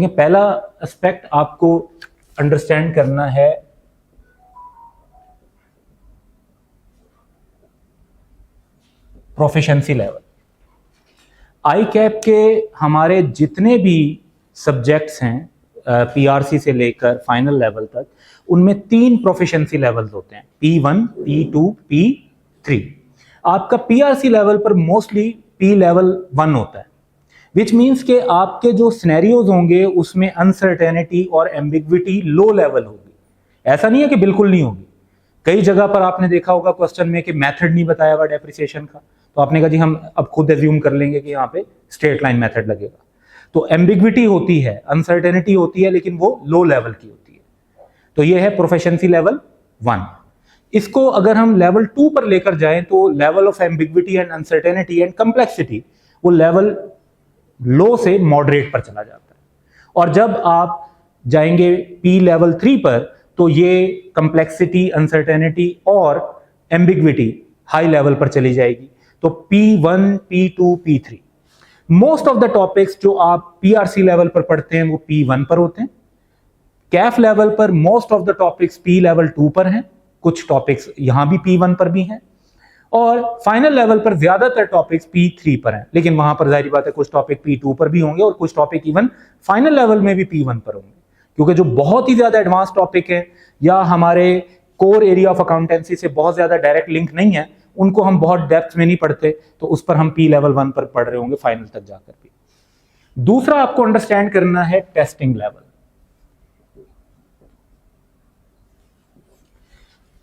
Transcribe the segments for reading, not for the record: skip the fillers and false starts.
देखिए, पहला एस्पेक्ट आपको अंडरस्टैंड करना है प्रोफिशिएंसी लेवल। आई कैप के हमारे जितने भी सब्जेक्ट्स हैं पीआरसी से लेकर फाइनल लेवल तक, उनमें 3 प्रोफिशिएंसी लेवल्स होते हैं, P1, P2, P3। आपका पीआरसी लेवल पर मोस्टली P लेवल 1 होता है, विच मीन्स के आपके जो सिनेरियोज होंगे उसमें अनसर्टेनिटी और एम्बिग्विटी लो लेवल होगी। ऐसा नहीं है कि बिल्कुल नहीं होगी। कई जगह पर आपने देखा होगा क्वेश्चन में कि मेथड नहीं बताया हुआ डेप्रिसिएशन का, तो आपने कहा जी हम अब खुद एज्यूम कर लेंगे कि यहाँ पे स्ट्रेट लाइन मेथड लगेगा। तो एम्बिग्विटी होती है, अनसर्टेनिटी होती है, लेकिन वो लो लेवल की होती है। तो ये है प्रोफिशिएंसी लेवल 1। इसको अगर हम लेवल 2 पर लेकर जाएं तो level of ambiguity and uncertainty and complexity वो लेवल लो से मॉडरेट पर चला जाता है। और जब आप जाएंगे P लेवल 3 पर तो ये कम्प्लेक्सिटी, अनसर्टेनिटी और एम्बिग्विटी हाई लेवल पर चली जाएगी। तो P1, P2, P3 most of the topics जो आप पीआरसी लेवल पर पढ़ते हैं वो P1 पर होते हैं। कैफ लेवल पर most of the topics P level 2 पर हैं, कुछ टॉपिक्स यहां भी P1 पर भी हैं, और फाइनल लेवल पर ज्यादातर टॉपिक्स P3 पर हैं। लेकिन वहां पर जाहिर बात है कुछ टॉपिक P2 पर भी होंगे और कुछ टॉपिक इवन फाइनल लेवल में भी P1 पर होंगे, क्योंकि जो बहुत ही ज्यादा एडवांस टॉपिक है या हमारे कोर एरिया ऑफ अकाउंटेंसी से बहुत ज्यादा डायरेक्ट लिंक नहीं है, उनको हम बहुत डेप्थ में नहीं पढ़ते, तो उस पर हम P लेवल 1 पर पढ़ रहे होंगे फाइनल तक जाकर भी। दूसरा आपको अंडरस्टैंड करना है testing level.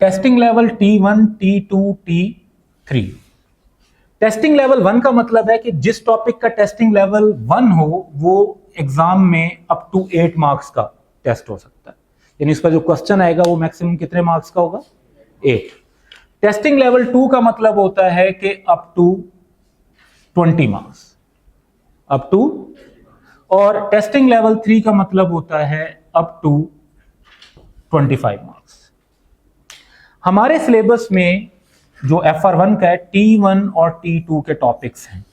Testing level T1, T2, T3। Testing level 1 का मतलब है कि जिस टॉपिक का टेस्टिंग लेवल 1 हो वो एग्जाम में अप टू 8 मार्क्स का टेस्ट हो सकता है, यानी इस पर जो क्वेश्चन आएगा वो मैक्सिमम कितने मार्क्स का होगा, 8। टेस्टिंग लेवल 2 का मतलब होता है कि up to 20 marks, up to, और टेस्टिंग लेवल 3 का मतलब होता है अप टू 25 मार्क्स। हमारे सिलेबस में जो FR1 का है T1 और T2 के टॉपिक्स हैं,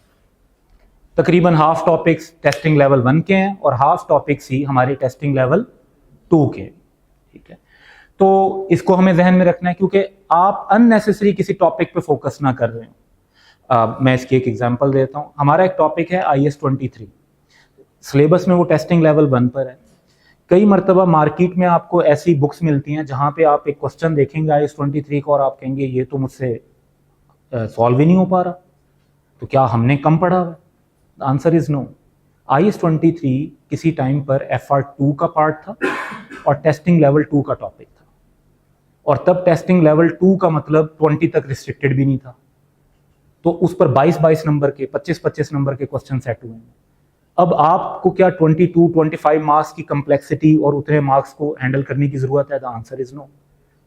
तकरीबन हाफ टॉपिक्स टेस्टिंग लेवल 1 के हैं और हाफ टॉपिक्स ही हमारे टेस्टिंग लेवल 2 के, ठीक है। तो इसको हमें जहन में रखना है क्योंकि आप अननेसेसरी किसी टॉपिक पे फोकस ना कर रहे हो। मैं इसकी एक एग्जांपल देता हूं। हमारा एक टॉपिक है IS 23, सिलेबस में वो टेस्टिंग लेवल 1 पर है। कई मरतबा मार्केट में आपको ऐसी बुक्स मिलती हैं जहां पे आप एक क्वेश्चन देखेंगे IS 23 का और आप कहेंगे ये तो मुझसे सॉल्व ही नहीं हो पा रहा, तो क्या हमने कम पढ़ा है? Answer is no. IS 23 किसी टाइम पर FR2 का पार्ट था और टेस्टिंग लेवल 2 का टॉपिक था, और तब टेस्टिंग लेवल 2 का मतलब 20 तक रिस्ट्रिक्टेड भी नहीं था, तो उस पर 22-22 नंबर के, 25-25 नंबर के क्वेश्चन सेट हुए हैं। अब आपको क्या 22-25 मार्क्स की कम्प्लेक्सिटी और उतने मार्क्स को हैंडल करने की जरूरत है? The answer is no.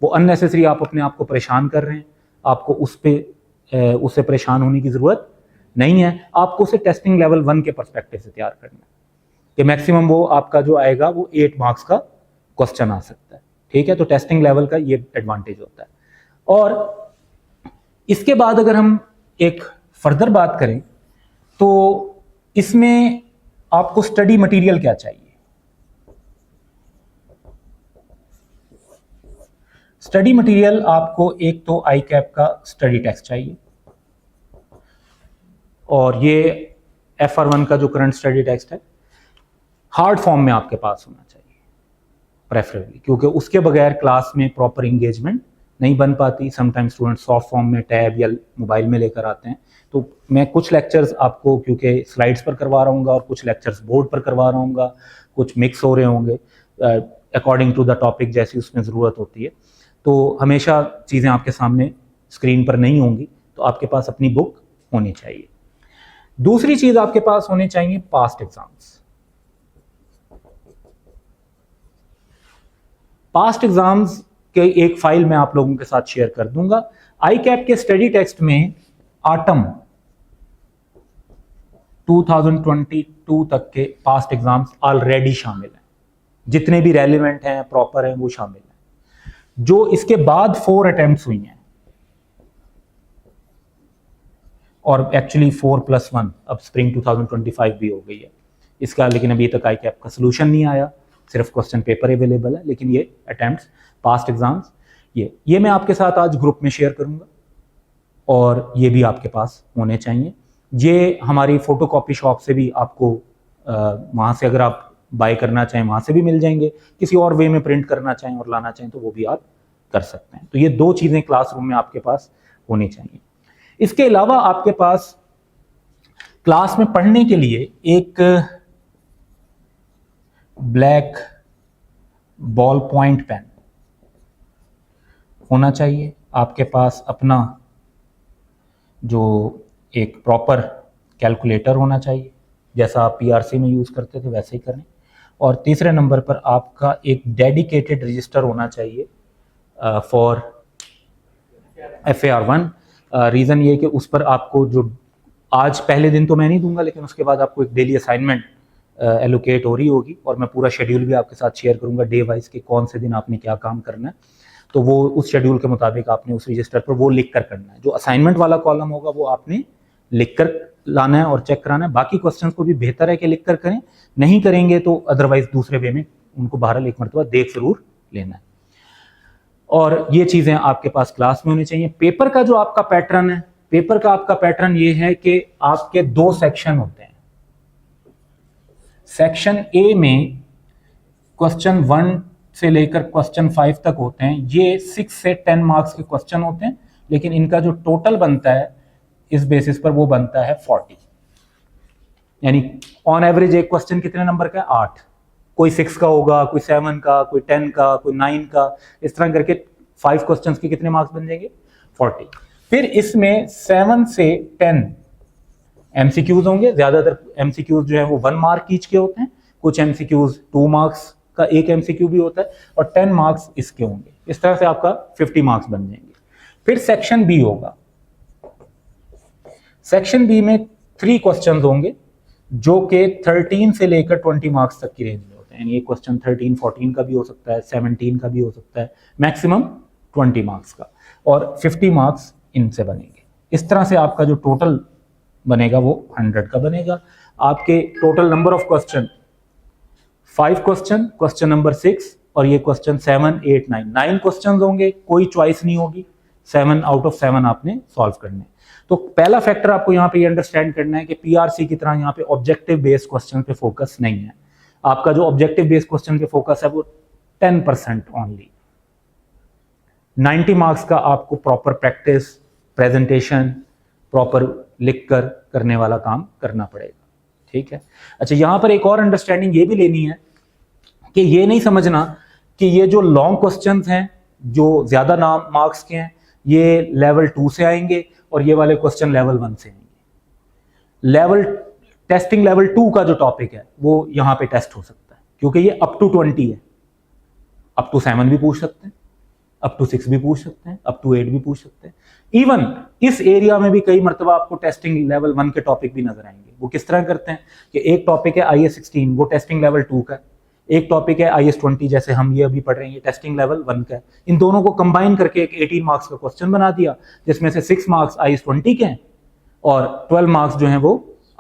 वो अननेसेसरी आप अपने आप को परेशान कर रहे हैं, आपको उससे परेशान होने की जरूरत नहीं है। आपको उसे टेस्टिंग लेवल 1 के पर्सपेक्टिव से तैयार करना है कि मैक्सिमम वो आपका जो आएगा वो 8 मार्क्स का क्वेश्चन आ सकता है, ठीक है। तो टेस्टिंग लेवल का ये एडवांटेज होता है। और इसके बाद अगर हम एक फर्दर बात करें तो इसमें आपको स्टडी मटेरियल क्या चाहिए? स्टडी मटेरियल आपको एक तो आई कैप का स्टडी टेक्स्ट चाहिए, और ये FR1 का जो करंट स्टडी टेक्स्ट है हार्ड फॉर्म में आपके पास होना चाहिए प्रेफरेबली, क्योंकि उसके बगैर क्लास में प्रॉपर इंगेजमेंट नहीं बन पाती। समटाइम्स स्टूडेंट सॉफ्ट फॉर्म में टैब या मोबाइल में लेकर आते हैं, तो मैं कुछ लेक्चर्स आपको क्योंकि स्लाइड्स पर करवा रहा हूँ और कुछ लेक्चर्स बोर्ड पर करवा रहा हूँ, कुछ मिक्स हो रहे होंगे अकॉर्डिंग टू द टॉपिक जैसी उसमें ज़रूरत होती है। तो हमेशा चीज़ें आपके सामने स्क्रीन पर नहीं होंगी, तो आपके पास अपनी बुक होनी चाहिए। दूसरी चीज़ आपके पास होनी चाहिए पास्ट एग्जाम्स। पास्ट एग्जाम्स के एक फाइल मैं आप लोगों के साथ शेयर कर दूंगा। आई कैप के स्टडी टेक्स्ट में ऑटम 2022 तक के पास्ट एग्जाम्स ऑलरेडी शामिल हैं, जितने भी रेलिवेंट हैं, प्रॉपर हैं, वो शामिल हैं। जो इसके बाद 4 अटेम्प्ट्स हुई हैं, और एक्चुअली 4+1, अब स्प्रिंग 2025 भी हो गई है, इसका लेकिन अभी तक आई कैप का सोल्यूशन नहीं आया, सिर्फ क्वेश्चन पेपर अवेलेबल है, लेकिन ये अटेम्प्ट्स पास्ट एग्जाम्स ये मैं आपके साथ आज ग्रुप में शेयर करूंगा और ये भी आपके पास होने चाहिए। ये हमारी फोटोकॉपी शॉप से भी आपको वहाँ से अगर आप बाय करना चाहें वहाँ से भी मिल जाएंगे, किसी और वे में प्रिंट करना चाहें और लाना चाहें तो वो भी आप कर सकते हैं। तो ये दो चीज़ें क्लासरूम में आपके पास होनी चाहिए। इसके अलावा आपके पास क्लास में पढ़ने के लिए एक ब्लैक बॉल पॉइंट पेन होना चाहिए, आपके पास अपना जो एक प्रॉपर कैलकुलेटर होना चाहिए, जैसा आप पीआरसी में यूज़ करते थे वैसे ही करें। और तीसरे नंबर पर आपका एक डेडिकेटेड रजिस्टर होना चाहिए फॉर FAR1। रीज़न ये कि उस पर आपको जो आज पहले दिन तो मैं नहीं दूंगा, लेकिन उसके बाद आपको एक डेली असाइनमेंट एलोकेट हो रही होगी और मैं पूरा शेड्यूल भी आपके साथ शेयर करूंगा डे वाइज के कौन से दिन आपने क्या काम करना है। तो वो उस शेड्यूल के मुताबिक आपने उस रजिस्टर पर वो लिख कर करना है। जो असाइनमेंट वाला कॉलम होगा वो आपने लिख कर लाना है और चेक कराना है। बाकी क्वेश्चंस को भी बेहतर है कि लिख कर करें, नहीं करेंगे तो अदरवाइज दूसरे वे में उनको बहरहाल एक मरतबा देख जरूर लेना है। और ये चीज़ें आपके पास क्लास में होनी चाहिए। पेपर का जो आपका पैटर्न है, पेपर का आपका पैटर्न ये है कि आपके दो सेक्शन होते हैं। सेक्शन ए में क्वेश्चन 1 से लेकर क्वेश्चन 5 तक होते हैं। ये 6 से 10 मार्क्स के क्वेश्चन होते हैं, लेकिन इनका जो टोटल बनता है इस बेसिस पर वो बनता है 40। यानी ऑन एवरेज एक क्वेश्चन कितने नंबर का है? 8। कोई 6 का होगा, कोई 7 का, कोई 10 का, कोई 9 का, इस तरह करके 5 क्वेश्चंस के कितने मार्क्स बन जाएंगे? 40। फिर इसमें 7 से 10 MCQs होंगे। ज्यादातर MCQs जो है वो 1 मार्क ईच के होते हैं, कुछ MCQs 2 मार्क्स का एक MCQ भी होता है और 10 मार्क्स इसके होंगे। इस तरह से आपका 50 मार्क्स बन जाएंगे। फिर सेक्शन बी होगा। सेक्शन बी में 3 क्वेश्चंस होंगे जो कि 13 से लेकर 20 मार्क्स तक की रेंज में होते हैं। यानी ये क्वेश्चन 13, 14 का भी हो सकता है, 17 का भी हो सकता है, मैक्सिमम 20 मार्क्स का, और 50 मार्क्स इनसे बनेंगे। इस तरह से आपका जो टोटल बनेगा वो 100 का बनेगा। आपके total number of question 5 question, question number 6 और ये क्वेश्चन 7, 8, 9 क्वेश्चन होंगे। कोई चॉइस नहीं होगी, 7 आउट ऑफ 7 आपने सॉल्व करने। तो पहला फैक्टर आपको यहाँ पे ये अंडरस्टैंड करना है कि पीआरसी की तरह यहाँ पे ऑब्जेक्टिव बेस्ड क्वेश्चन पे फोकस नहीं है। आपका जो ऑब्जेक्टिव बेस्ड क्वेश्चन पे फोकस है वो 10% ओनली। 90 मार्क्स का आपको प्रॉपर प्रैक्टिस, प्रेजेंटेशन प्रॉपर लिख कर करने वाला काम करना पड़ेगा। ठीक है। अच्छा, यहां पर एक और अंडरस्टैंडिंग ये भी लेनी है कि ये नहीं समझना कि ये जो लॉन्ग क्वेश्चंस हैं जो ज्यादा नाम मार्क्स के हैं ये लेवल 2 से आएंगे और ये वाले क्वेश्चन लेवल 1 से आएंगे। लेवल टेस्टिंग लेवल 2 का जो टॉपिक है वो यहां पे टेस्ट हो सकता है, क्योंकि ये अप टू 20 है। अप टू 7 भी पूछ सकते हैं, अप टू 6 भी पूछ सकते हैं, अप टू 8 भी पूछ सकते हैं। इवन इस एरिया में भी कई मरतबा आपको टेस्टिंग लेवल 1 के टॉपिक भी नजर आएंगे। वो किस तरह करते हैं कि एक टॉपिक है IS-16, वो टेस्टिंग लेवल 2 का है। एक टॉपिक है IS-20, जैसे हम ये अभी पढ़ रहे हैं, ये टेस्टिंग लेवल 1 का है। इन दोनों को कंबाइन करके एक 18 मार्क्स का क्वेश्चन बना दिया, जिसमें से 6 मार्क्स IS-20 के हैं और 12 मार्क्स जो हैं वो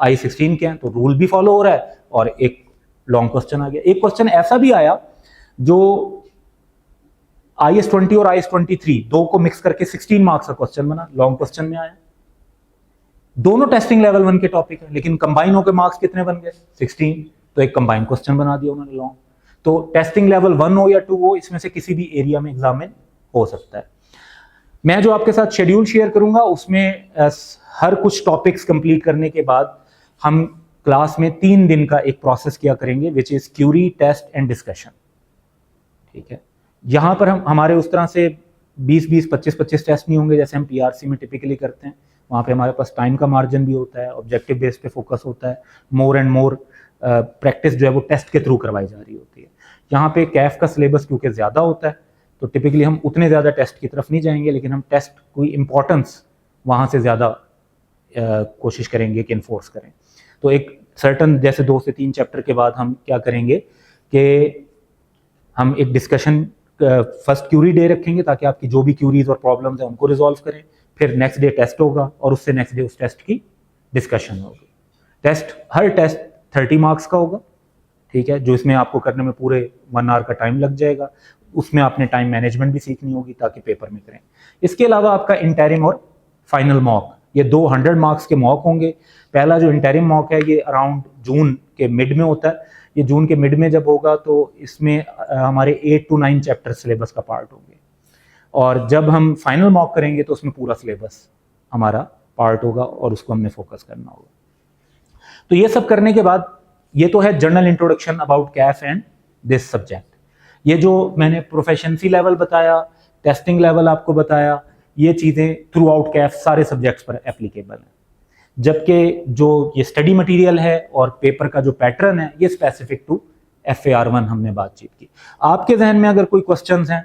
IS-16 के हैं। तो रूल भी फॉलो हो रहा है और एक लॉन्ग क्वेश्चन आ गया। एक क्वेश्चन ऐसा भी आया जो IS-20 और IS-23 दो को मिक्स करके 16 मार्क्स का क्वेश्चन बना, लॉन्ग क्वेश्चन में आया। दोनों टेस्टिंग लेवल 1 के टॉपिक है, लेकिन कंबाइन होकर मार्क्स कितने बन गए? 16। तो एक कंबाइन क्वेश्चन बना दिया उन्होंने लॉन्ग। तो टेस्टिंग लेवल 1 हो या 2 हो, इसमें से किसी भी एरिया में एग्जाम में हो सकता है। मैं जो आपके साथ शेड्यूल शेयर करूंगा उसमें हर कुछ टॉपिक्स कंप्लीट करने के बाद हम क्लास में 3 दिन का एक प्रोसेस किया करेंगे, which is query, test and discussion. ठीक है। यहां पर हम हमारे उस तरह से 20-20, 25-25 टेस्ट नहीं होंगे जैसे हम पीआरसी में टिपिकली करते हैं। वहाँ पे हमारे पास टाइम का मार्जिन भी होता है, ऑब्जेक्टिव बेस पे फोकस होता है, मोर एंड मोर प्रैक्टिस जो है वो टेस्ट के थ्रू करवाई जा रही होती है। यहाँ पे कैफ का सिलेबस क्योंकि ज़्यादा होता है तो टिपिकली हम उतने ज़्यादा टेस्ट की तरफ नहीं जाएंगे, लेकिन हम टेस्ट कोई इंपॉर्टेंस वहाँ से ज़्यादा कोशिश करेंगे कि इन्फोर्स करें। तो एक सर्टन जैसे 2 से 3 चैप्टर के बाद हम क्या करेंगे कि हम एक डिस्कशन फर्स्ट क्यूरी डे रखेंगे ताकि आपकी जो भी क्यूरीज और प्रॉब्लम्स हैं उनको रिजॉल्व करें। फिर नेक्स्ट डे टेस्ट होगा और उससे नेक्स्ट डे उस टेस्ट की डिस्कशन होगी। टेस्ट, हर टेस्ट 30 मार्क्स का होगा, ठीक है, जो इसमें आपको करने में पूरे 1 आवर का टाइम लग जाएगा। उसमें आपने टाइम मैनेजमेंट भी सीखनी होगी ताकि पेपर में करें। इसके अलावा आपका इंटरिम और फाइनल मॉक, ये 200 मार्क्स के मॉक होंगे। पहला जो इंटरिम मॉक है ये अराउंड जून के मिड में होता है। ये जून के मिड में जब होगा तो इसमें हमारे 8 to 9 चैप्टर सिलेबस का पार्ट होंगे, और जब हम फाइनल मॉक करेंगे तो उसमें पूरा सिलेबस हमारा पार्ट होगा और उसको हमने फोकस करना होगा। तो ये सब करने के बाद, ये तो है general introduction about Kaif and this subject. ये जो मैंने प्रोफेशंसी लेवल बताया, टेस्टिंग लेवल आपको बताया, ये चीज़ें थ्रू आउट कैफ सारे सब्जेक्ट्स पर एप्लीकेबल हैं। जबकि जो ये स्टडी मटेरियल है और पेपर का जो पैटर्न है ये स्पेसिफिक टू FAR1 हमने बातचीत की। आपके जहन में अगर कोई क्वेश्चंस हैं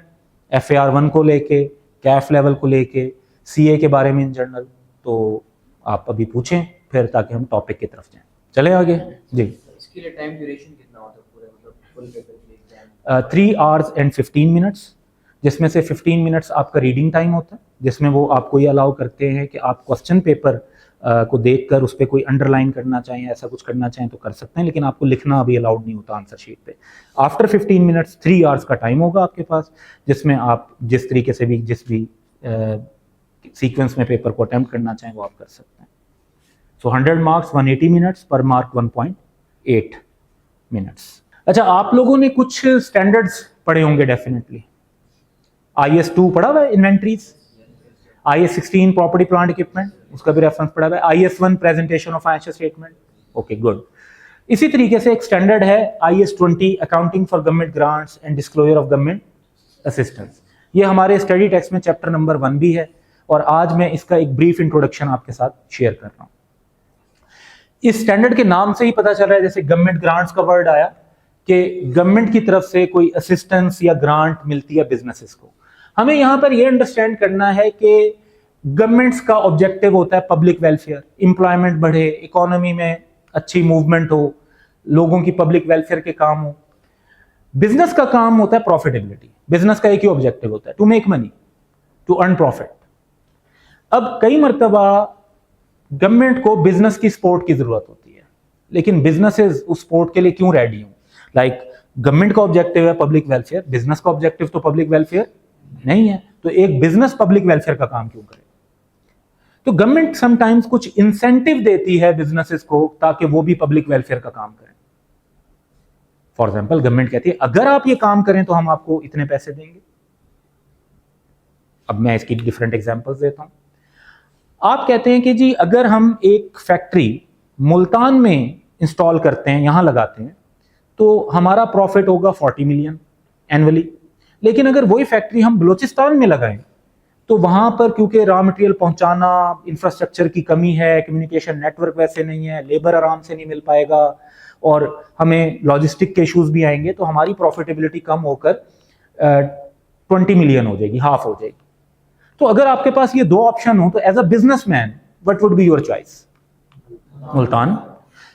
FAR1 को लेके, कैफ लेवल को लेके, CA के बारे में इन जनरल, तो आप अभी पूछें फिर, ताकि हम टॉपिक की तरफ जाएं। चले आगे जी। इसके लिए टाइम ड्यूरेशन कितना होता है पूरे, मतलब फुल पेपर के लिए? 3 hours and 15 minutes, जिसमें से 15 मिनट्स आपका रीडिंग टाइम होता है, जिसमें वो आपको ये अलाउ करते हैं कि आप क्वेश्चन पेपर को देखकर उस पर कोई अंडरलाइन करना चाहें, ऐसा कुछ करना चाहें तो कर सकते हैं, लेकिन आपको लिखना अभी अलाउड नहीं होता आंसर शीट पे। आफ्टर 15 मिनट्स 3 hours का टाइम होगा आपके पास, जिसमें आप जिस तरीके से भी जिस भी सीक्वेंस में पेपर को अटेम्प्ट करना चाहें वो आप कर सकते हैं। सो 100 मार्क्स 180 मिनट्स, पर मार्क 1.8 मिनट्स। अच्छा, आप लोगों ने कुछ स्टैंडर्ड्स पढ़े होंगे डेफिनेटली। IS2 पढ़ा हुआ है, inventories. IS16 property plant equipment, उसका भी रेफरेंस पढ़ा हुआ है। IS1 presentation of financial statement, okay good. इसी तरीके से एक स्टैंडर्ड है IS20 accounting for government grants and disclosure of government assistance. ये हमारे स्टडी टेक्स्ट में चैप्टर नंबर 1 भी है, और आज मैं इसका एक ब्रीफ इंट्रोडक्शन आपके साथ शेयर कर रहा हूँ। इस स्टैंडर्ड के नाम से ही पता चल रहा है, जैसे गवर्नमेंट ग्रांट्स का वर्ड आया, कि गवर्नमेंट की तरफ से कोई असिस्टेंस या ग्रांट मिलती है बिजनेसेस को। हमें यहां पर यह अंडरस्टैंड करना है कि गवर्नमेंट्स का ऑब्जेक्टिव होता है पब्लिक वेलफेयर, एम्प्लॉयमेंट बढ़े, इकोनॉमी में अच्छी मूवमेंट हो, लोगों की पब्लिक वेलफेयर के काम हो। बिजनेस का काम होता है प्रॉफिटेबिलिटी। बिजनेस का एक ही ऑब्जेक्टिव होता है, to make money, to earn profit. अब कई मरतबा गवर्नमेंट को बिजनेस की सपोर्ट की जरूरत होती है, लेकिन बिजनेसेस उस सपोर्ट के लिए क्यों रेडी हों? लाइक गवर्नमेंट का ऑब्जेक्टिव है पब्लिक वेलफेयर, बिजनेस का ऑब्जेक्टिव तो पब्लिक वेलफेयर नहीं है, तो एक बिजनेस पब्लिक वेलफेयर का काम क्यों करे? तो गवर्नमेंट समटाइम्स कुछ इंसेंटिव देती है बिजनेसेस को ताकि वो भी पब्लिक वेलफेयर का काम करें। फॉर एग्जांपल, गवर्नमेंट कहती है अगर आप ये काम करें तो हम आपको इतने पैसे देंगे। अब मैं इसकी डिफरेंट एग्जांपल्स देता हूं। आप कहते हैं कि जी अगर हम एक फैक्ट्री मुल्तान में इंस्टॉल करते हैं, यहां लगाते हैं, तो हमारा प्रॉफिट होगा 40 मिलियन एनुअली। लेकिन अगर वही फैक्ट्री हम बलूचिस्तान में लगाएं तो वहां पर क्योंकि रॉ मटेरियल पहुंचाना, इंफ्रास्ट्रक्चर की कमी है, कम्युनिकेशन नेटवर्क वैसे नहीं है, लेबर आराम से नहीं मिल पाएगा, और हमें लॉजिस्टिक के इश्यूज भी आएंगे, तो हमारी प्रॉफिटेबिलिटी कम होकर 20 मिलियन हो जाएगी, हाफ हो जाएगी। तो अगर आपके पास ये 2 ऑप्शन हो तो as a businessman what would be your choice? Multan.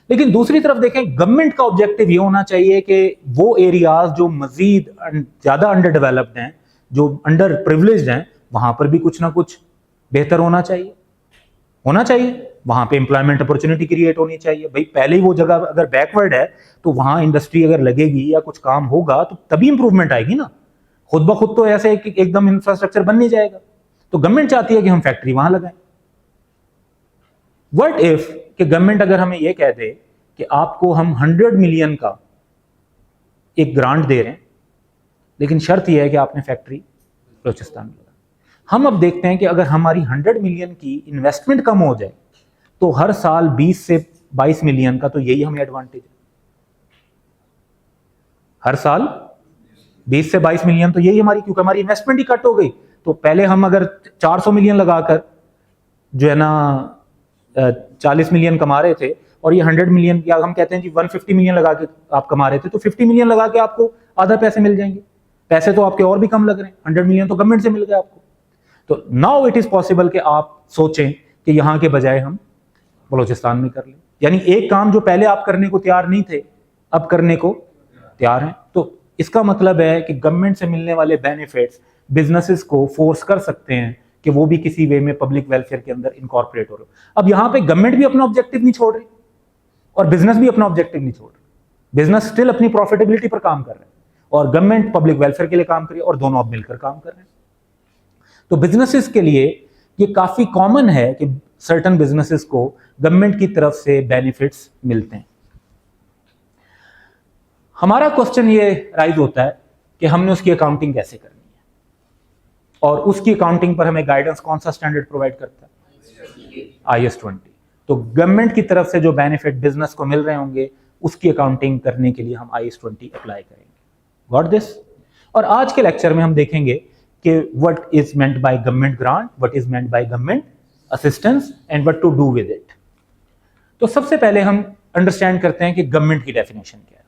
लेकिन दूसरी तरफ देखें, गवर्नमेंट का ऑब्जेक्टिव ये होना चाहिए कि वो एरियाज जो मजीद ज्यादा अंडर डेवलप्ड हैं, जो अंडर प्रिविलेज्ड हैं, वहां पर भी कुछ ना कुछ बेहतर होना चाहिए, वहां पे एम्प्लॉयमेंट अपॉर्चुनिटी क्रिएट होनी चाहिए। भाई पहले ही वो जगह अगर बैकवर्ड है तो वहां इंडस्ट्री अगर लगेगी या कुछ काम होगा तो तभी इंप्रूवमेंट आएगी ना। खुद ब खुद तो ऐसे एकदम इंफ्रास्ट्रक्चर बन नहीं जाएगा। तो गवर्नमेंट चाहती है कि हम फैक्ट्री वहां लगाएं। व्हाट इफ कि गवर्नमेंट अगर हमें यह कह दे कि आपको हम 100 मिलियन का एक ग्रांट दे रहे हैं, लेकिन शर्त यह है कि आपने फैक्ट्री बलूचिस्तान में लगाई। हम अब देखते हैं कि अगर हमारी 100 मिलियन की इन्वेस्टमेंट कम हो जाए तो हर साल 20 से 22 मिलियन का तो यही हमें एडवांटेज है। हर साल 20 से 22 मिलियन तो यही हमारी, क्योंकि हमारी इन्वेस्टमेंट ही कट हो गई। तो पहले हम अगर 400 मिलियन लगाकर जो है ना 40 मिलियन कमा रहे थे, और ये 100 मिलियन, या हम कहते हैं जी 150 मिलियन लगा के आप कमा रहे थे, तो 50 मिलियन लगा के आपको आधा पैसे मिल जाएंगे। पैसे तो आपके और भी कम लग रहे हैं, 100 मिलियन तो गवर्नमेंट से मिल गए आपको। तो नाउ इट इज पॉसिबल कि आप सोचें कि यहां के बजाय हम बलूचिस्तान में कर लें। यानी एक काम जो पहले आप करने को तैयार नहीं थे, अब करने को तैयार हैं। तो इसका मतलब है कि गवर्नमेंट से मिलने वाले बेनिफिट्स बिजनेसेस को फोर्स कर सकते हैं कि वो भी किसी वे में पब्लिक वेलफेयर के अंदर इनकॉर्पोरेट हो रहे हो। अब यहां पे गवर्नमेंट भी अपना ऑब्जेक्टिव नहीं छोड़ रही, और बिजनेस भी अपना ऑब्जेक्टिव नहीं छोड़ रहा, बिजनेस स्टिल अपनी प्रॉफिटेबिलिटी पर काम कर रहे हैं और गवर्नमेंट पब्लिक वेलफेयर के लिए काम कर रही है और दोनों अब मिलकर काम कर रहे हैं। तो बिजनेसेस के लिए ये काफी कॉमन है कि सर्टेन बिजनेसेस को गवर्नमेंट की तरफ से बेनिफिट्स मिलते हैं। हमारा क्वेश्चन ये राइज होता है कि हमने उसकी अकाउंटिंग कैसे करनी है और उसकी अकाउंटिंग पर हमें गाइडेंस कौन सा स्टैंडर्ड प्रोवाइड करता है? IAS 20। तो गवर्नमेंट की तरफ से जो बेनिफिट बिजनेस को मिल रहे होंगे उसकी अकाउंटिंग करने के लिए हम IAS 20 अप्लाई करेंगे। Got this? और आज के लेक्चर में हम देखेंगे कि what is meant by government grant, what is meant by government assistance and what to do with it. तो सबसे पहले हम अंडरस्टैंड करते हैं कि गवर्नमेंट की डेफिनेशन क्या है।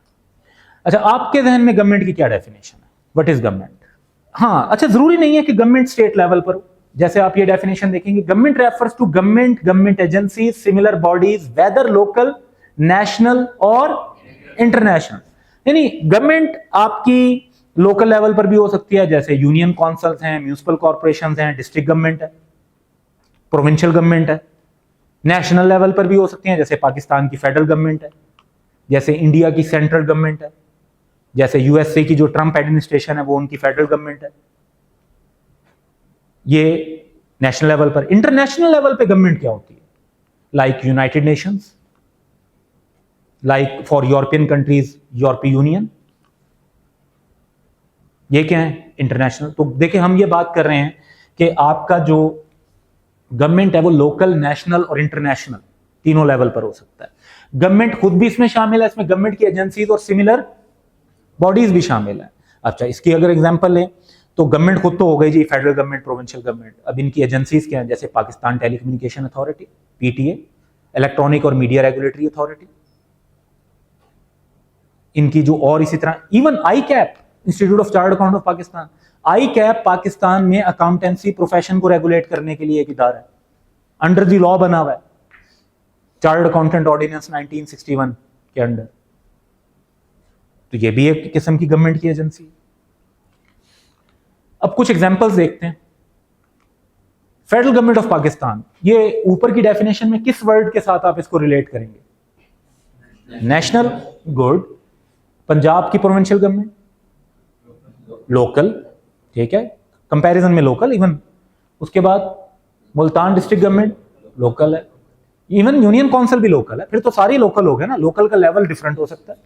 अच्छा, आपके जहन में गवर्नमेंट की क्या डेफिनेशन है? What is government? हाँ, अच्छा, जरूरी नहीं है कि गवर्नमेंट स्टेट लेवल पर हो। जैसे आप ये डेफिनेशन देखेंगे, government refers to government agencies, similar bodies, whether local, national और इंटरनेशनल। यानी गवर्नमेंट आपकी लोकल लेवल पर भी हो सकती है, जैसे यूनियन काउंसिल्स हैं, म्यूनिसिपल कॉर्पोरेशंस हैं, डिस्ट्रिक्ट गवर्नमेंट है, प्रोविंशियल गवर्नमेंट है। नेशनल लेवल पर भी हो सकती हैं, जैसे पाकिस्तान की फेडरल गवर्नमेंट है, जैसे इंडिया की सेंट्रल गवर्नमेंट है, जैसे यूएसए की जो ट्रंप एडमिनिस्ट्रेशन है वो उनकी फेडरल गवर्नमेंट है। ये नेशनल लेवल पर। इंटरनेशनल लेवल पे गवर्नमेंट क्या होती है? Like United Nations, like for European countries यूरोपीय यूनियन। ये क्या है? इंटरनेशनल। तो देखिए, हम ये बात कर रहे हैं कि आपका जो गवर्नमेंट है वो लोकल, नेशनल और इंटरनेशनल तीनों लेवल पर हो सकता है। गवर्नमेंट खुद भी इसमें शामिल है, इसमें गवर्नमेंट की एजेंसीज और सिमिलर बॉडीज भी शामिल है। अच्छा, इसकी अगर एग्जांपल लें तो गवर्नमेंट खुद तो हो गई जी, फेडरल गवर्नमेंट, प्रोविंशियल गवर्नमेंट। अब इनकी एजेंसीज क्या हैं? जैसे Pakistan telecommunication authority PTA, electronic और मीडिया रेगुलेटरी अथॉरिटी, इनकी जो, और इसी तरह even ICAP, institute of chartered accountant of Pakistan. ICAP Pakistan में अकाउंटेंसी प्रोफेशन को रेगुलेट करने के लिए एक इदारा है, अंडर द लॉ बना हुआ है, चार्टर्ड अकाउंटेंट ऑर्डिनेंस 1961 के अंडर। तो ये भी एक किस्म की गवर्नमेंट की एजेंसी है। अब कुछ एग्जांपल्स देखते हैं। फेडरल गवर्नमेंट ऑफ पाकिस्तान, ये ऊपर की डेफिनेशन में किस वर्ड के साथ आप इसको रिलेट करेंगे? National, good. पंजाब की प्रोविंशियल गवर्नमेंट, लोकल, ठीक है, कंपैरिजन में लोकल। इवन उसके बाद मुल्तान डिस्ट्रिक्ट गवर्नमेंट लोकल है, इवन यूनियन काउंसिल भी लोकल है। फिर तो सारी लोकल हो गए ना, लोकल का लेवल डिफरेंट हो सकता है।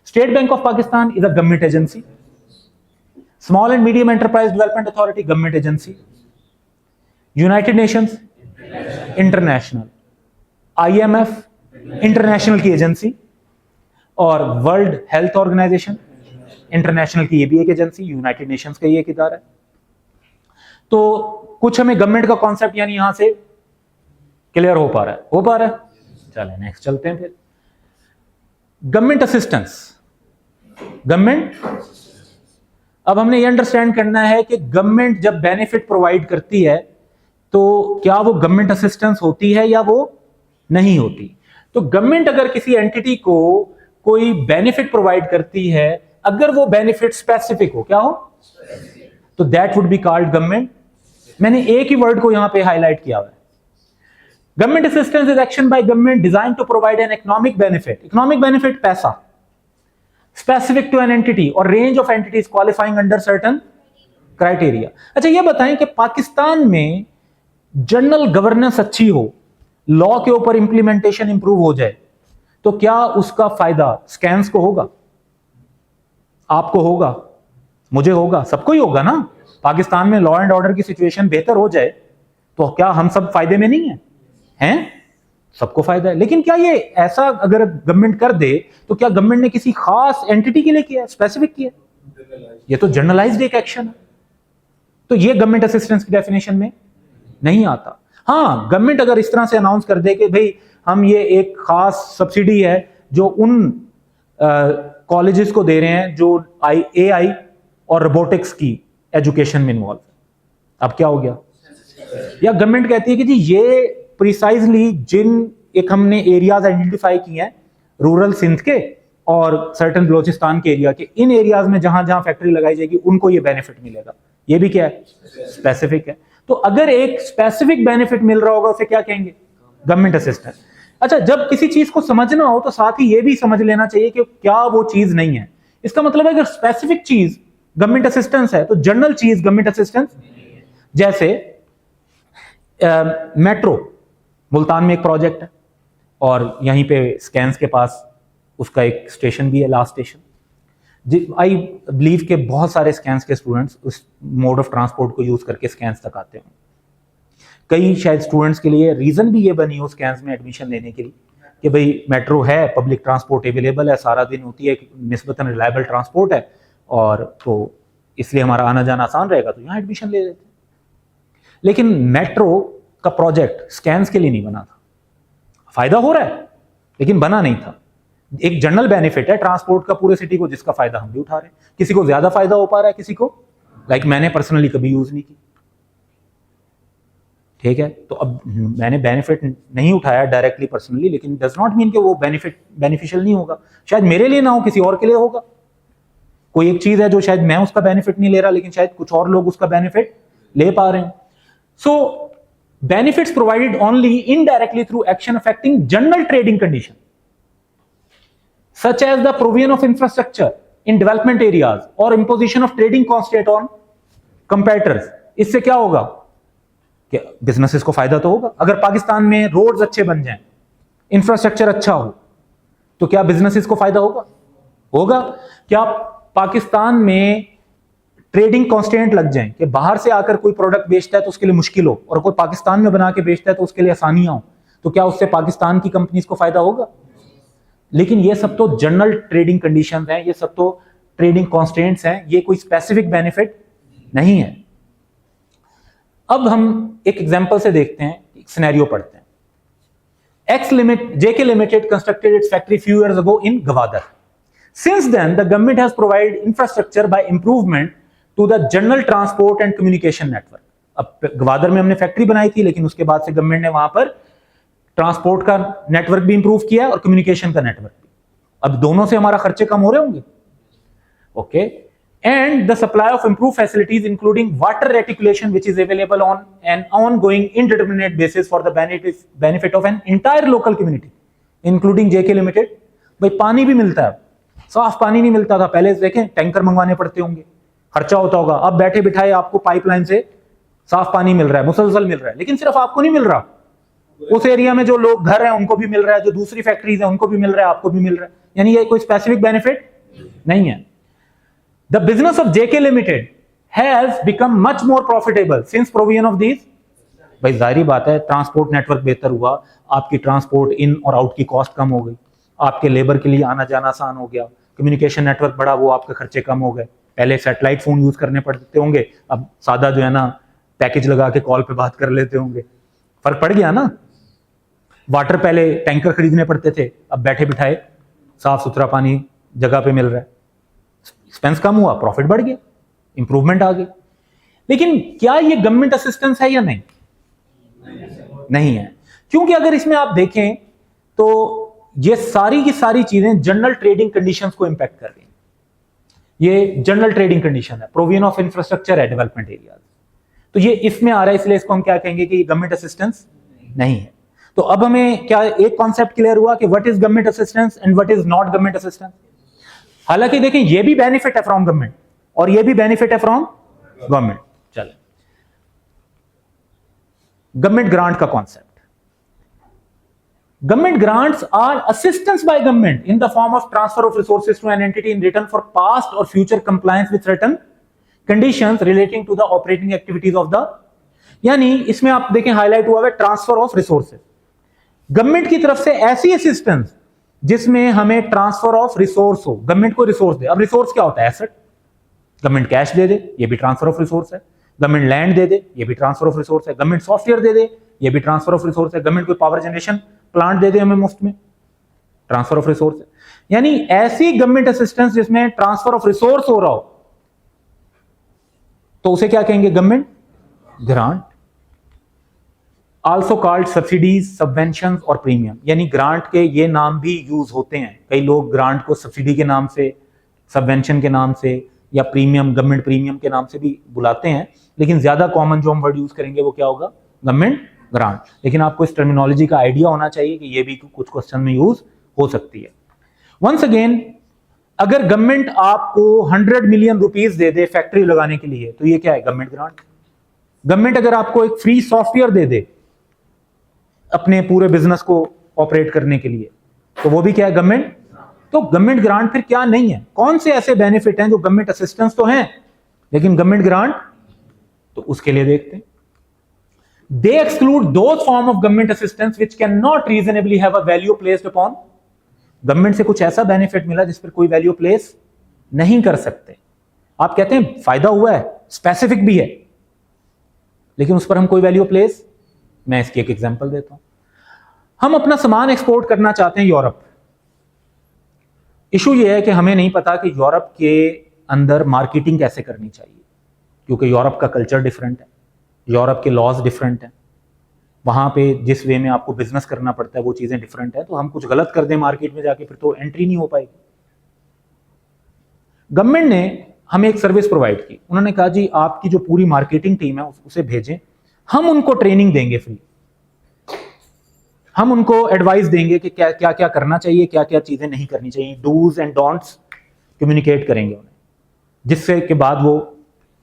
State bank of Pakistan is a government agency. Small and medium enterprise development authority government agency. United Nations international, IMF international की एजेंसी, और वर्ल्ड हेल्थ ऑर्गेनाइजेशन इंटरनेशनल की ये भी एक एजेंसी, यूनाइटेड नेशंस का ये एक इदारा है। तो कुछ हमें गवर्नमेंट का कॉन्सेप्ट यानी यहां से क्लियर हो पा रहा है? हो पा रहा है। चलें नेक्स्ट चलते हैं। फिर गवर्नमेंट असिस्टेंस, गवर्नमेंट, अब हमने ये अंडरस्टैंड करना है कि गवर्नमेंट जब बेनिफिट प्रोवाइड करती है तो क्या वो गवर्नमेंट असिस्टेंस होती है या वो नहीं होती। तो गवर्नमेंट अगर किसी एंटिटी को कोई बेनिफिट प्रोवाइड करती है, अगर वो बेनिफिट स्पेसिफिक हो, क्या हो, तो that would be called government. मैंने एक ही वर्ड को यहां पे हाईलाइट किया हुआ है। Government assistance is action by government designed to provide an economic benefit. Economic benefit पैसा, स्पेसिफिक टू एन एंटिटी और range of entities qualifying under certain criteria. अच्छा, ये बताएं कि पाकिस्तान में जनरल गवर्नेंस अच्छी हो, लॉ के ऊपर इंप्लीमेंटेशन इंप्रूव हो जाए, तो क्या उसका फायदा स्कैम्स को होगा? आपको होगा, मुझे होगा, सबको ही होगा ना। पाकिस्तान में लॉ एंड ऑर्डर की सिचुएशन बेहतर हो जाए तो क्या हम सब फायदे में नहीं है? हैं? सबको फायदा है। लेकिन क्या ये ऐसा अगर गवर्नमेंट कर दे तो क्या गवर्नमेंट ने किसी खास एंटिटी के लिए किया, स्पेसिफिक किया? ये तो जनरलाइज्ड एक एक्शन है, तो ये गवर्नमेंट असिस्टेंस की डेफिनेशन में नहीं आता। हाँ, गवर्नमेंट अगर इस तरह से अनाउंस कर दे कि भाई हम ये एक खास सब्सिडी है जो उन कॉलेजेस को दे रहे हैं जो AI और रोबोटिक्स की एजुकेशन में इन्वॉल्व है, अब क्या हो गया? या गवर्नमेंट कहती है कि जी ये प्रिसाइजली जिन एक हमने एरियाज आइडेंटिफाई किए हैं, रूरल सिंध के और सर्टन बलोचिस्तान के एरिया के, इन एरियाज में जहां जहां फैक्ट्री लगाई जाएगी उनको ये बेनिफिट मिलेगा। ये भी क्या है? स्पेसिफिक है। तो अगर एक स्पेसिफिक बेनिफिट मिल रहा होगा उसे क्या कहेंगे? Government assistance. अच्छा, जब किसी चीज को समझना हो तो साथ ही ये भी समझ लेना चाहिए कि क्या वो चीज नहीं है। इसका मतलब है अगर स्पेसिफिक चीज गवर्नमेंट असिस्टेंस है तो जनरल चीज गवर्नमेंट असिस्टेंस, जैसे मेट्रो मुल्तान में एक प्रोजेक्ट है और यहीं पे स्कैंस के पास उसका एक स्टेशन भी है, लास्ट स्टेशन। आई बिलीव के बहुत सारे स्कैंस के स्टूडेंट्स उस मोड ऑफ ट्रांसपोर्ट को यूज करके स्कैंस तक आते हैं। कई शायद स्टूडेंट्स के लिए रीजन भी ये बनी हो स्कैंस में एडमिशन लेने के लिए कि भाई मेट्रो है, पब्लिक ट्रांसपोर्ट अवेलेबल है, सारा दिन होती है, निस्बतन रिलायबल ट्रांसपोर्ट है और तो इसलिए हमारा आना जाना आसान रहेगा, तो यहाँ एडमिशन ले लेते हैं। लेकिन मेट्रो का प्रोजेक्ट स्कैंस के लिए नहीं बना था। फायदा हो रहा है लेकिन बना नहीं था। एक जनरल बेनिफिट है ट्रांसपोर्ट का पूरे सिटी को, जिसका फायदा हम भी उठा रहे हैं। किसी को ज्यादा फायदा हो पा रहा है, किसी को लाइक मैंने पर्सनली कभी यूज नहीं की, ठीक है। तो अब मैंने बेनिफिट नहीं उठाया डायरेक्टली पर्सनली, लेकिन डज नॉट मीन कि वो बेनिफिशियल नहीं होगा। शायद मेरे लिए ना हो, किसी और के लिए होगा। कोई एक चीज है जो शायद मैं उसका बेनिफिट नहीं ले रहा, लेकिन शायद कुछ और लोग उसका बेनिफिट ले पा रहे हैं। सो benefits provided only indirectly through action affecting general trading condition, such as the provision of infrastructure in development areas or imposition of trading constraint on competitors। इससे क्या होगा कि बिजनेसेस को फायदा तो होगा। अगर पाकिस्तान में रोड्स अच्छे बन जाएं, इंफ्रास्ट्रक्चर अच्छा हो, तो क्या बिजनेसेस को फायदा होगा? होगा। क्या पाकिस्तान में ट्रेडिंग कॉन्स्टेंट लग जाएं कि बाहर से आकर कोई प्रोडक्ट बेचता है तो उसके लिए मुश्किल हो और कोई पाकिस्तान में बना के बेचता है तो उसके लिए आसानियां हो, तो क्या उससे पाकिस्तान की कंपनीज को फायदा होगा? लेकिन ये सब तो जनरल ट्रेडिंग कंडीशंस हैं, ये सब तो ट्रेडिंग कॉन्स्टेंट्स हैं, ये कोई स्पेसिफिक बेनिफिट नहीं है। अब हम एक एग्जांपल से देखते हैं, एक सिनेरियो पढ़ते हैं। JK Limited constructed its factory few years ago in Gwadar. Since then, the government has provided infrastructure by improvement to the general transport and communication network. अब ग्वादर में हमने फैक्ट्री बनाई थी, लेकिन उसके बाद से गवर्नमेंट ने वहां पर ट्रांसपोर्ट का नेटवर्क भी इंप्रूव किया और कम्युनिकेशन का नेटवर्क भी। अब दोनों से हमारा खर्चे कम हो रहे होंगे, okay. And the supply of improve facilities including water reticulation which is available on an ongoing indeterminate basis for the benefit of an entire local community including JK limited. भाई पानी भी मिलता है, साफ पानी नहीं मिलता था पहले, देखें टैंकर मंगवाने पड़ते होंगे, खर्चा होता होगा। अब बैठे बिठाए आपको पाइपलाइन से साफ पानी मिल रहा है, मुसलसल मिल रहा है। लेकिन सिर्फ आपको नहीं मिल रहा, उस एरिया में जो लोग घर हैं उनको भी मिल रहा है, जो दूसरी फैक्ट्रीज हैं उनको भी मिल रहा है, आपको भी मिल रहा है। यानी ये कोई स्पेसिफिक बेनिफिट नहीं है। The business of JK limited has become much more profitable since provision of these. भाई जाहिर बात है, ट्रांसपोर्ट नेटवर्क बेहतर हुआ, आपकी ट्रांसपोर्ट इन और आउट की कॉस्ट कम हो गई, आपके लेबर के लिए आना जाना आसान हो गया, कम्युनिकेशन नेटवर्क बढ़ा, वो आपके खर्चे कम हो गए। पहले सैटेलाइट फोन यूज करने पड़ते होंगे, अब सादा जो है ना पैकेज लगा के कॉल पे बात कर लेते होंगे। फर्क पड़ गया ना। वाटर पहले टैंकर खरीदने पड़ते थे, अब बैठे बिठाए साफ सुथरा पानी जगह पे मिल रहा है। एक्सपेंस कम हुआ, प्रॉफिट बढ़ गया, इंप्रूवमेंट आ गई। लेकिन क्या ये गवर्नमेंट असिस्टेंस है या नहीं? नहीं है। क्योंकि अगर इसमें आप देखें तो ये सारी की सारी चीजें जनरल ट्रेडिंग कंडीशंस को इंपैक्ट कर रही हैं। ये जनरल ट्रेडिंग कंडीशन है, प्रोविजन ऑफ इंफ्रास्ट्रक्चर है डेवलपमेंट एरियाज, तो ये इसमें आ रहा है, इसलिए इसको हम क्या कहेंगे कि गवर्नमेंट असिस्टेंस नहीं है। तो अब हमें क्या एक कॉन्सेप्ट क्लियर हुआ कि what is government assistance and what is not government assistance. हालांकि देखें ये भी बेनिफिट है फ्रॉम गवर्नमेंट और ये भी बेनिफिट है फ्रॉम गवर्नमेंट। चले गवर्नमेंट ग्रांट का concept. Government grants are assistance by government in the form of transfer of resources to an entity in return for past or future compliance with certain conditions relating to the operating activities of the। यानी इसमें आप देखें highlight हुआ है transfer of resources. Government की तरफ से ऐसी असिस्टेंस जिसमें हमें ट्रांसफर ऑफ रिसोर्स हो, गवर्नमेंट को रिसोर्स दे। अब रिसोर्स क्या होता है? एसेट। गवर्नमेंट कैश दे दे, ये भी ट्रांसफर ऑफ रिसोर्स है। गवर्नमेंट लैंड दे दे, ये भी ट्रांसफर ऑफ रिसोर्स है। गवर्नमेंट सॉफ्टवेयर दे दे, ये भी ट्रांसफर ऑफ रिसोर्स है। गवर्नमेंट कोई पावर जनरेशन प्लांट दे दे हमें मुफ्त में, ट्रांसफर ऑफ रिसोर्स है। यानी ऐसी गवर्नमेंट असिस्टेंस जिसमें ट्रांसफर ऑफ रिसोर्स हो रहा हो तो उसे क्या कहेंगे? Government grant. Also called subsidies, subvention और प्रीमियम। यानी ग्रांट के ये नाम भी यूज होते हैं। कई लोग ग्रांट को सब्सिडी के नाम से, सबवेंशन के नाम से या प्रीमियम, गवर्नमेंट प्रीमियम के नाम से भी बुलाते हैं, लेकिन ज्यादा कॉमन जो हम वर्ड यूज करेंगे वो क्या होगा? गवर्नमेंट ग्रांट, लेकिन आपको इस टर्मिनोलॉजी का आइडिया होना चाहिए कि ये भी कुछ क्वेश्चन में यूज हो सकती है। वंस अगेन, अगर गवर्नमेंट आपको 100 मिलियन रुपीस दे दे फैक्ट्री लगाने के लिए, तो ये क्या है? Government grant. गवर्नमेंट अगर आपको एक फ्री सॉफ्टवेयर दे दे अपने पूरे बिजनेस को ऑपरेट करने के लिए, तो वो भी क्या है? गवर्नमेंट। तो गवर्नमेंट ग्रांट फिर क्या नहीं है? कौन से ऐसे बेनिफिट हैं जो गवर्नमेंट असिस्टेंस तो हैं लेकिन गवर्नमेंट ग्रांट? तो उसके लिए देखते हैं। They exclude those form of government assistance which can not reasonably have a value placed upon. Government से कुछ ऐसा बेनिफिट मिला जिस पर कोई वैल्यू प्लेस नहीं कर सकते। आप कहते हैं फायदा हुआ है, स्पेसिफिक भी है, लेकिन उस पर हम कोई वैल्यू प्लेस। मैं इसकी एक एग्जांपल देता हूं। हम अपना सामान एक्सपोर्ट करना चाहते हैं यूरोप। इशू यह है कि हमें नहीं पता कि यूरोप के अंदर मार्केटिंग कैसे करनी चाहिए, क्योंकि यूरोप का कल्चर डिफरेंट है, यूरोप के लॉज डिफरेंट हैं, वहां पे जिस वे में आपको बिजनेस करना पड़ता है वो चीजें डिफरेंट है। तो हम कुछ गलत कर दें मार्केट में जाके, फिर तो एंट्री नहीं हो पाएगी। गवर्नमेंट ने हमें एक सर्विस प्रोवाइड की। उन्होंने कहा जी आपकी जो पूरी मार्केटिंग टीम है उसे भेजें, हम उनको ट्रेनिंग देंगे फ्री, हम उनको एडवाइस देंगे कि क्या क्या क्या करना चाहिए, क्या क्या चीजें नहीं करनी चाहिए, डूज एंड डोंट्स कम्युनिकेट करेंगे उन्हें, जिससे के बाद वो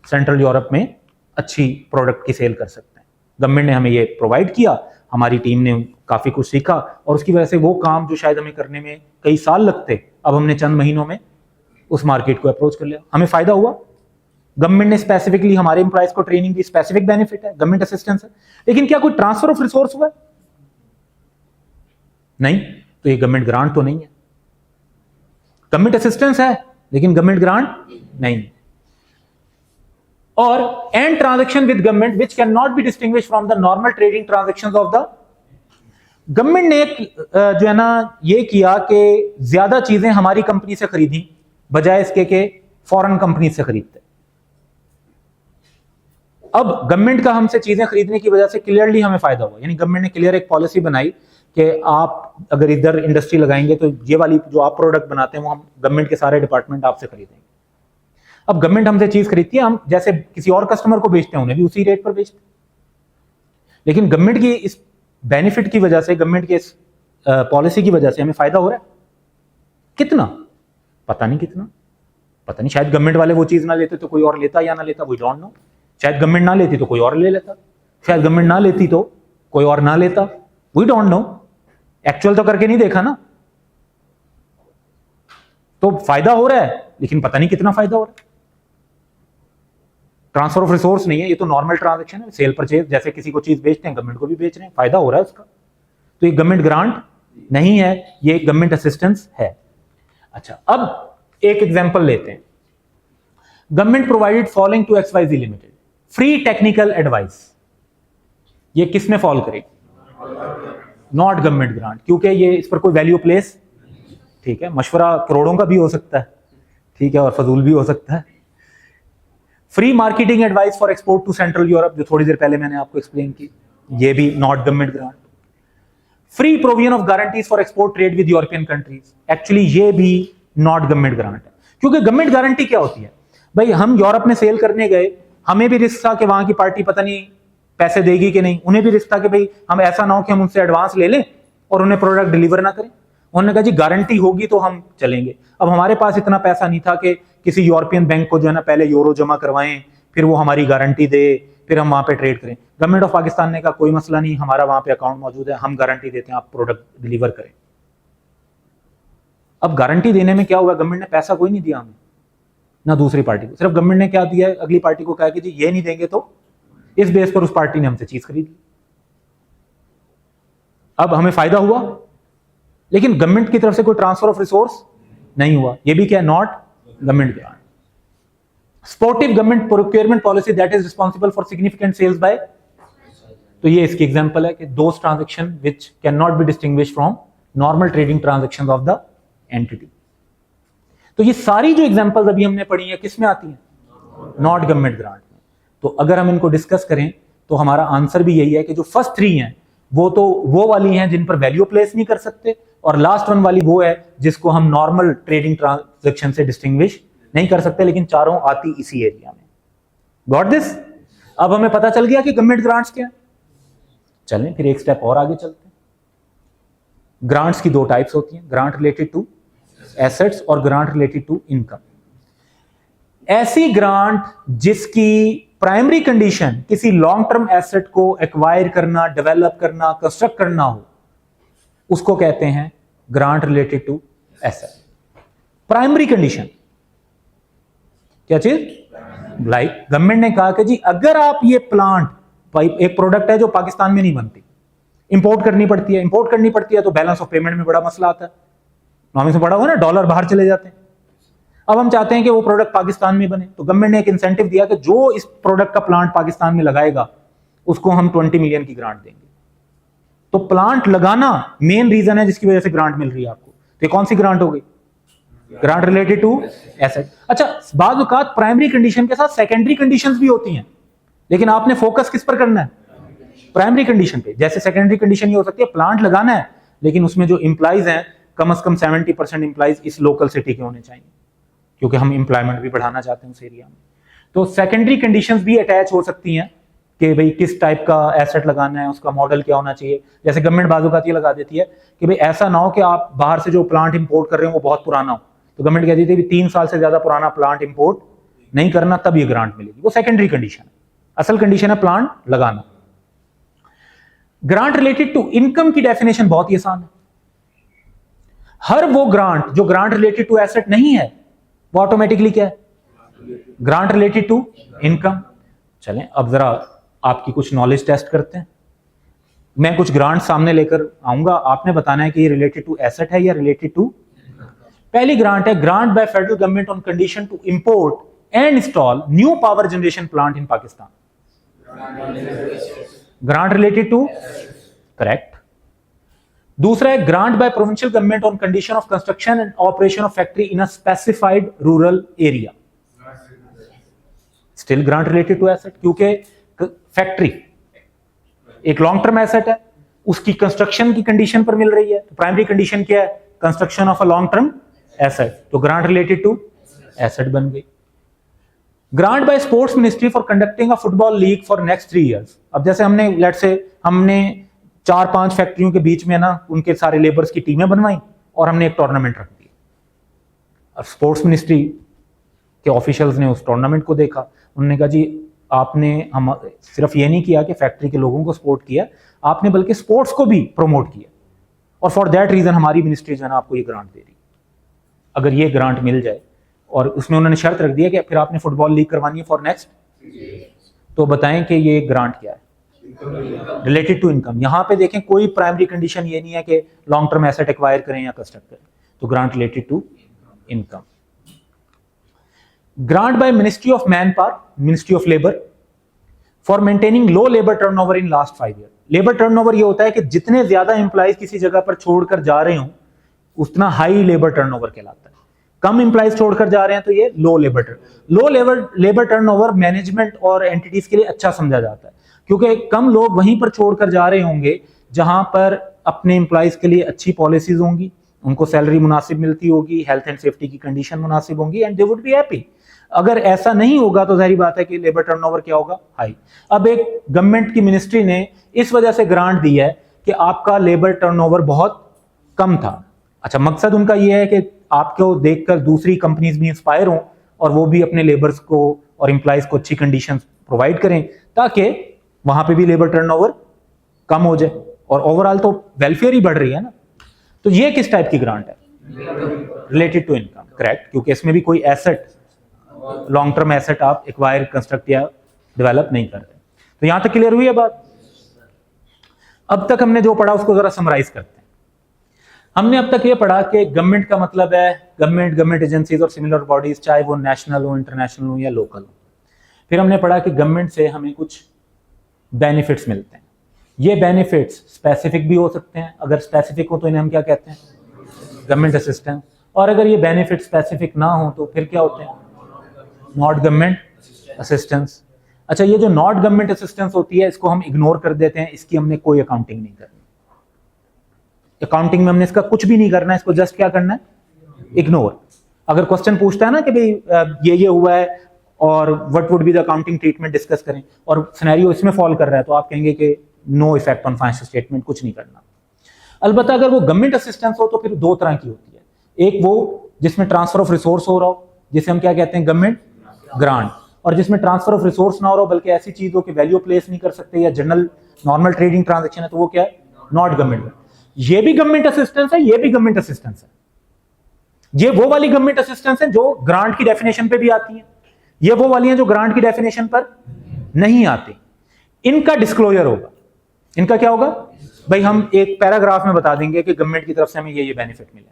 सेंट्रल यूरोप में अच्छी प्रोडक्ट की सेल कर सकते हैं। गवर्नमेंट ने हमें ये प्रोवाइड किया, हमारी टीम ने काफी कुछ सीखा, और उसकी वजह से वो काम जो शायद हमें करने में कई साल लगते, अब हमने चंद महीनों में उस मार्केट को अप्रोच कर लिया। हमें फायदा हुआ। गवर्नमेंट ने स्पेसिफिकली हमारे एम्प्लॉयज को ट्रेनिंग दी, स्पेसिफिक बेनिफिट है, गवर्नमेंट असिस्टेंस है। लेकिन क्या कोई ट्रांसफर ऑफ रिसोर्स हुआ? नहीं। तो ये गवर्नमेंट ग्रांट तो नहीं है। गवर्नमेंट असिस्टेंस है लेकिन गवर्नमेंट ग्रांट नहीं। और and transaction with government which can not be distinguish from the normal trading transactions of the. Government ने एक जो है ना ये किया कि ज्यादा चीजें हमारी कंपनी से खरीदी बजाय इसके के फॉरेन कंपनी से खरीदते। अब गवर्नमेंट का हमसे चीजें खरीदने की वजह से क्लियरली हमें फायदा हुआ, यानी गवर्नमेंट ने क्लियर एक पॉलिसी बनाई कि आप अगर इधर इंडस्ट्री लगाएंगे तो ये वाली जो आप प्रोडक्ट बनाते हैं वो हम गवर्नमेंट के सारे डिपार्टमेंट आपसे खरीदेंगे। अब गवर्नमेंट हमसे चीज खरीदती है, हम जैसे किसी और कस्टमर को बेचते हैं उन्हें भी उसी रेट पर बेचते हैं। लेकिन गवर्नमेंट की इस बेनिफिट की वजह से, गवर्नमेंट के इस पॉलिसी की वजह से हमें फायदा हो रहा है। कितना पता नहीं, कितना पता नहीं। शायद गवर्नमेंट वाले वो चीज ना लेते तो कोई और लेता या ना लेता, वी डोंट नो। शायद गवर्नमेंट ना लेती तो कोई और ले लेता, शायद गवर्नमेंट ना लेती तो कोई और ना लेता, वी डोंट नो। एक्चुअल तो करके नहीं देखा ना। तो फायदा हो रहा है लेकिन पता नहीं कितना फायदा हो रहा है। ट्रांसफर ऑफ रिसोर्स नहीं है, ये तो नॉर्मल ट्रांजैक्शन है, सेल परचेज, जैसे किसी को चीज बेचते हैं गवर्नमेंट को भी बेच रहे हैं, फायदा हो रहा है उसका। तो ये गवर्नमेंट ग्रांट नहीं है, ये गवर्नमेंट असिस्टेंस है। अच्छा, अब एक एग्जांपल लेते हैं। Government provided following to XYZ limited free technical advice. ये किस में फॉल करेगी? नॉट गवर्नमेंट ग्रांट, क्योंकि ये इस पर कोई वैल्यू प्लेस, ठीक है, मशवरा करोड़ों का भी हो सकता है, ठीक है, और फजूल भी हो सकता है। Free marketing advice for export to Central Europe, जो थोड़ी देर पहले मैंने आपको एक्सप्लेन की, ये भी not government grant. Free provision of guarantees for export trade with European countries, actually ये भी नॉट गवर्नमेंट ग्रांट है। क्योंकि गवर्नमेंट गारंटी क्या होती है भाई? हम यूरोप में सेल करने गए, हमें भी रिस्क था कि वहां की पार्टी पता नहीं पैसे देगी कि नहीं, उन्हें भी रिस्क था कि भाई हम ऐसा ना हो कि हम उनसे एडवांस ले लें और उन्हें प्रोडक्ट डिलीवर ना करें। उन्होंने कहा जी गारंटी होगी तो हम चलेंगे। अब हमारे पास इतना पैसा नहीं था कि किसी यूरोपियन बैंक को जो है ना पहले यूरो जमा करवाएं, फिर वो हमारी गारंटी दे, फिर हम वहां पे ट्रेड करें। गवर्नमेंट ऑफ पाकिस्तान ने कहा कोई मसला नहीं, हमारा वहां पे अकाउंट मौजूद है, हम गारंटी देते हैं, आप प्रोडक्ट डिलीवर करें। अब गारंटी देने में क्या हुआ? गवर्नमेंट ने पैसा कोई नहीं दिया हमें, ना दूसरी पार्टी को। सिर्फ गवर्नमेंट ने क्या दिया है, अगली पार्टी को कहा कि जी ये नहीं देंगे, तो इस बेस पर उस पार्टी ने हमसे चीज खरीद ली। अब हमें फायदा हुआ, लेकिन गवर्नमेंट की तरफ से कोई ट्रांसफर ऑफ रिसोर्स नहीं हुआ। ये भी क्या है? Not government grant. Supportive government procurement policy that is responsible for significant sales by, तो ये इसकी एग्जांपल है कि those transaction which can not be distinguish from normal trading transactions of the entity. तो ये सारी जो एग्जांपल्स अभी हमने पढ़ी है किस में आती हैं? नॉट गवर्नमेंट ग्रांट में। तो अगर हम इनको डिस्कस करें तो हमारा आंसर भी यही है कि जो फर्स्ट थ्री हैं वो तो वो वाली हैं जिन पर वैल्यू प्लेस नहीं कर सकते, और लास्ट वन वाली वो है जिसको हम नॉर्मल ट्रेडिंग ट्रांजैक्शन से डिस्टिंग्विश नहीं कर सकते, लेकिन चारों आती इसी एरिया में। Got this? अब हमें पता चल गया कि गवर्नमेंट ग्रांट्स क्या है। चलें फिर एक स्टेप और आगे चलते हैं। ग्रांट्स की दो टाइप्स होती हैं, ग्रांट रिलेटेड टू एसेट्स और ग्रांट रिलेटेड टू इनकम। ऐसी ग्रांट जिसकी प्राइमरी कंडीशन किसी लॉन्ग टर्म एसेट को एक्वायर करना, डेवलप करना, कंस्ट्रक्ट करना हो, उसको कहते हैं grant related to asset. Primary condition क्या चीज? लाइक गवर्नमेंट ने कहा कि जी अगर आप ये प्लांट, एक प्रोडक्ट है जो पाकिस्तान में नहीं बनती, इंपोर्ट करनी पड़ती है, इंपोर्ट करनी पड़ती है तो बैलेंस ऑफ पेमेंट में बड़ा मसला आता है, नॉमिक्स में बड़ा हुआ ना, डॉलर बाहर चले जाते हैं। अब हम चाहते हैं कि वो प्रोडक्ट पाकिस्तान में बने, तो गवर्नमेंट ने एक इंसेंटिव दिया कि जो इस प्रोडक्ट का प्लांट पाकिस्तान में लगाएगा उसको हम 20 मिलियन की ग्रांट देंगे। तो प्लांट लगाना मेन रीजन है जिसकी वजह से ग्रांट मिल रही है आपको। तो कौन सी ग्रांट हो गई? Grant related to asset. अच्छा, बाज़ औक़ात प्राइमरी कंडीशन के साथ सेकेंडरी कंडीशंस भी होती हैं, लेकिन आपने फोकस किस पर करना है? प्राइमरी कंडीशन पे। जैसे सेकेंडरी कंडीशन ये हो सकती है प्लांट लगाना है, लेकिन उसमें जो इंप्लाइज हैं कम से कम 70% इंप्लाइज इस लोकल सिटी के होने चाहिए, क्योंकि हम इंप्लॉयमेंट भी बढ़ाना चाहते हैं उस एरिया में। तो सेकेंडरी कंडीशंस भी अटैच हो सकती हैं कि भाई किस टाइप का एसेट लगाना है, उसका मॉडल क्या होना चाहिए। जैसे गवर्नमेंट बाज़ औक़ात ये लगा देती है कि भाई ऐसा ना हो कि आप बाहर से जो प्लांट इंपोर्ट कर रहे हो वो बहुत पुराना हो, तो गवर्नमेंट कहती थी 3 साल से ज्यादा पुराना प्लांट इंपोर्ट नहीं करना, तब ये ग्रांट मिलेगी। वो सेकेंडरी कंडीशन है। असल कंडीशन है प्लांट लगाना। ग्रांट रिलेटेड टू इनकम की डेफिनेशन बहुत ही आसान है। हर वो ग्रांट जो ग्रांट रिलेटेड टू एसेट नहीं है वो ऑटोमेटिकली क्या है? Grant related to income. चलें अब जरा आपकी कुछ नॉलेज टेस्ट करते हैं। मैं कुछ ग्रांट सामने लेकर आऊंगा, आपने बताना है कि ये रिलेटेड टू एसेट है या रिलेटेड टू। पहली ग्रांट है grant by federal government on condition to import and install new power generation plant in Pakistan. Grant related to, correct. दूसरा है grant by provincial government on condition of construction and operation of factory in a specified rural area. Still grant related to asset, क्योंकि factory एक long term asset है, उसकी construction की condition पर मिल रही है। तो प्राइमरी कंडीशन क्या है? Construction of a long term asset, तो ग्रांट रिलेटेड टू एसेट बन गई। Grant by sports ministry for conducting a football league for next 3 years. अब जैसे हमने लेट्स से हमने 4-5 फैक्ट्रियों के बीच में ना उनके सारे लेबर्स की टीमें बनवाई और हमने एक टूर्नामेंट रख दिया। अब स्पोर्ट्स मिनिस्ट्री के ऑफिशियल्स ने उस टूर्नामेंट को देखा, उन्होंने कहा जी आपने हम सिर्फ ये नहीं किया कि फैक्ट्री के लोगों को सपोर्ट किया, आपने बल्कि स्पोर्ट्स को भी प्रमोट किया, और फॉर दैट रीजन हमारी मिनिस्ट्री जो है ना आपको ये ग्रांट दे रही। अगर ये ग्रांट मिल जाए, और उसमें उन्होंने शर्त रख दिया कि फिर आपने फुटबॉल लीग करवानी है फॉर नेक्स्ट, तो बताएं कि ये ग्रांट क्या है? Related to income. यहां पे देखें कोई प्राइमरी कंडीशन ये नहीं है कि लॉन्ग टर्म एसेट एक्वायर करें या कंस्ट्रक्ट करें, तो grant related to income. Grant by ministry of manpower, ministry of labour for maintaining low labour turnover in last 5 year. Labour turnover ये होता है कि जितने ज्यादा एम्प्लॉइज किसी जगह पर छोड़कर जा रहे हो उतना हाई लेबर टर्नओवर कहलाता है। कम एम्प्लॉइज छोड़कर जा रहे हैं तो ये लो लेबर टर्नओवर मैनेजमेंट और एंटिटीज के लिए अच्छा समझा जाता है, क्योंकि कम लोग वहीं पर छोड़कर जा रहे होंगे जहां पर अपने एम्प्लॉइज के लिए अच्छी पॉलिसीज होंगी, उनको सैलरी मुनासिब मिलती होगी, हेल्थ एंड सेफ्टी की कंडीशन मुनासिब होंगी, and they would be happy. अगर ऐसा नहीं होगा तो जाहिर बात है कि लेबर टर्नओवर क्या होगा? हाई। अब एक गवर्नमेंट की मिनिस्ट्री ने इस वजह से ग्रांट दी है कि आपका लेबर टर्नओवर बहुत कम था। अच्छा, मकसद उनका यह है कि आपको देखकर दूसरी कंपनीज भी इंस्पायर हों और वो भी अपने लेबर्स को और एम्प्लॉइज को अच्छी कंडीशंस प्रोवाइड करें, ताकि वहां पे भी लेबर टर्नओवर कम हो जाए, और ओवरऑल तो वेलफेयर ही बढ़ रही है ना। तो ये किस टाइप की ग्रांट है? रिलेटेड टू इनकम, करेक्ट, क्योंकि इसमें भी कोई एसेट, लॉन्ग टर्म एसेट आप एक्वायर, कंस्ट्रक्ट या डेवलप नहीं कर रहे। तो यहां तक क्लियर हुई है बात? अब तक हमने जो पढ़ा उसको जरा समराइज करते हैं। हमने अब तक ये पढ़ा कि गवर्नमेंट का मतलब है गवर्नमेंट एजेंसीज और सिमिलर बॉडीज, चाहे वो नेशनल हो, इंटरनेशनल हो या लोकल हो। फिर हमने पढ़ा कि गवर्नमेंट से हमें कुछ बेनिफिट्स मिलते हैं। ये बेनिफिट्स स्पेसिफिक भी हो सकते हैं, अगर स्पेसिफिक हो तो इन्हें हम क्या कहते हैं? Government assistance. और अगर ये बेनिफिट स्पेसिफिक ना हो तो फिर क्या होते हैं? Not government assistance. अच्छा, ये जो नॉट गवर्नमेंट असिस्टेंस होती है इसको हम इग्नोर कर देते हैं, इसकी हमने कोई अकाउंटिंग नहीं करनी। अकाउंटिंग में हमने इसका कुछ भी नहीं करना है, इसको जस्ट क्या करना है? इग्नोर। अगर क्वेश्चन पूछता है ना कि भाई ये हुआ है और what would be the accounting treatment discuss करें, और सिनेरियो इसमें फॉल कर रहा है, तो आप कहेंगे कि no effect on financial statement, कुछ नहीं करना। अलबत्ता अगर वो गवर्नमेंट असिस्टेंस हो तो फिर दो तरह की होती है, एक वो जिसमें ट्रांसफर ऑफ रिसोर्स हो रहा हो, जिसे हम क्या कहते हैं, गवर्नमेंट ग्रांट, और जिसमें ट्रांसफर ऑफ रिसोर्स ना हो रहा हो बल्कि ऐसी चीज हो कि वैल्यू प्लेस नहीं कर सकते या जनरल नॉर्मल ट्रेडिंग ट्रांजेक्शन है, तो वो क्या है, नॉट गवर्नमेंट। ये भी गवर्नमेंट असिस्टेंस है, ये भी गवर्नमेंट असिस्टेंस है। ये वो वाली गवर्नमेंट असिस्टेंस है जो ग्रांट की डेफिनेशन पे भी आती है, ये वो वाली हैं जो ग्रांट की डेफिनेशन पर नहीं आती। इनका डिस्क्लोजर होगा। इनका क्या होगा भाई, हम एक पैराग्राफ में बता देंगे कि गवर्नमेंट की तरफ से हमें ये बेनिफिट मिले।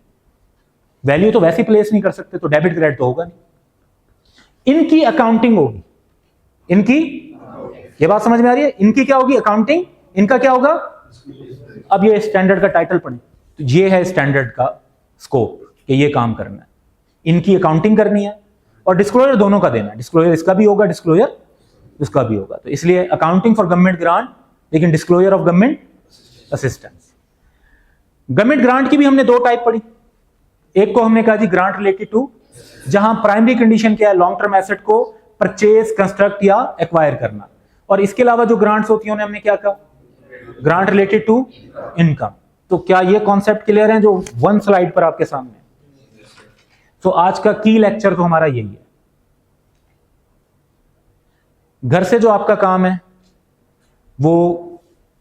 वैल्यू तो वैसे ही प्लेस नहीं कर सकते, तो डेबिट क्रेडिट तो होगा नहीं। इनकी अकाउंटिंग होगी, इनकी, ये बात समझ में आ रही है, इनकी क्या होगी, अकाउंटिंग। इनका क्या होगा, अब ये स्टैंडर्ड का टाइटल पढ़े, तो ये है स्टैंडर्ड का स्कोप कि ये काम करना है, इनकी अकाउंटिंग करनी है और डिस्क्लोजर दोनों का देना है। डिस्क्लोजर इसका भी होगा, डिस्क्लोजर उसका भी होगा। तो इसलिए अकाउंटिंग फॉर गवर्नमेंट ग्रांट, लेकिन disclosure of government assistance. Government grant की भी हमने दो टाइप पढ़ी। एक को हमने कहा जी ग्रांट रिलेटेड टू, जहां प्राइमरी कंडीशन क्या है, लॉन्ग टर्म एसेट को परचेज, कंस्ट्रक्ट या एक्वायर करना। और इसके अलावा जो ग्रांट्स होती हैं हमने क्या कहा, ग्रांट रिलेटेड टू इनकम। तो क्या ये कॉन्सेप्ट क्लियर है जो वन स्लाइड पर आपके सामने? तो आज का की लेक्चर तो हमारा यही है। घर से जो आपका काम है वो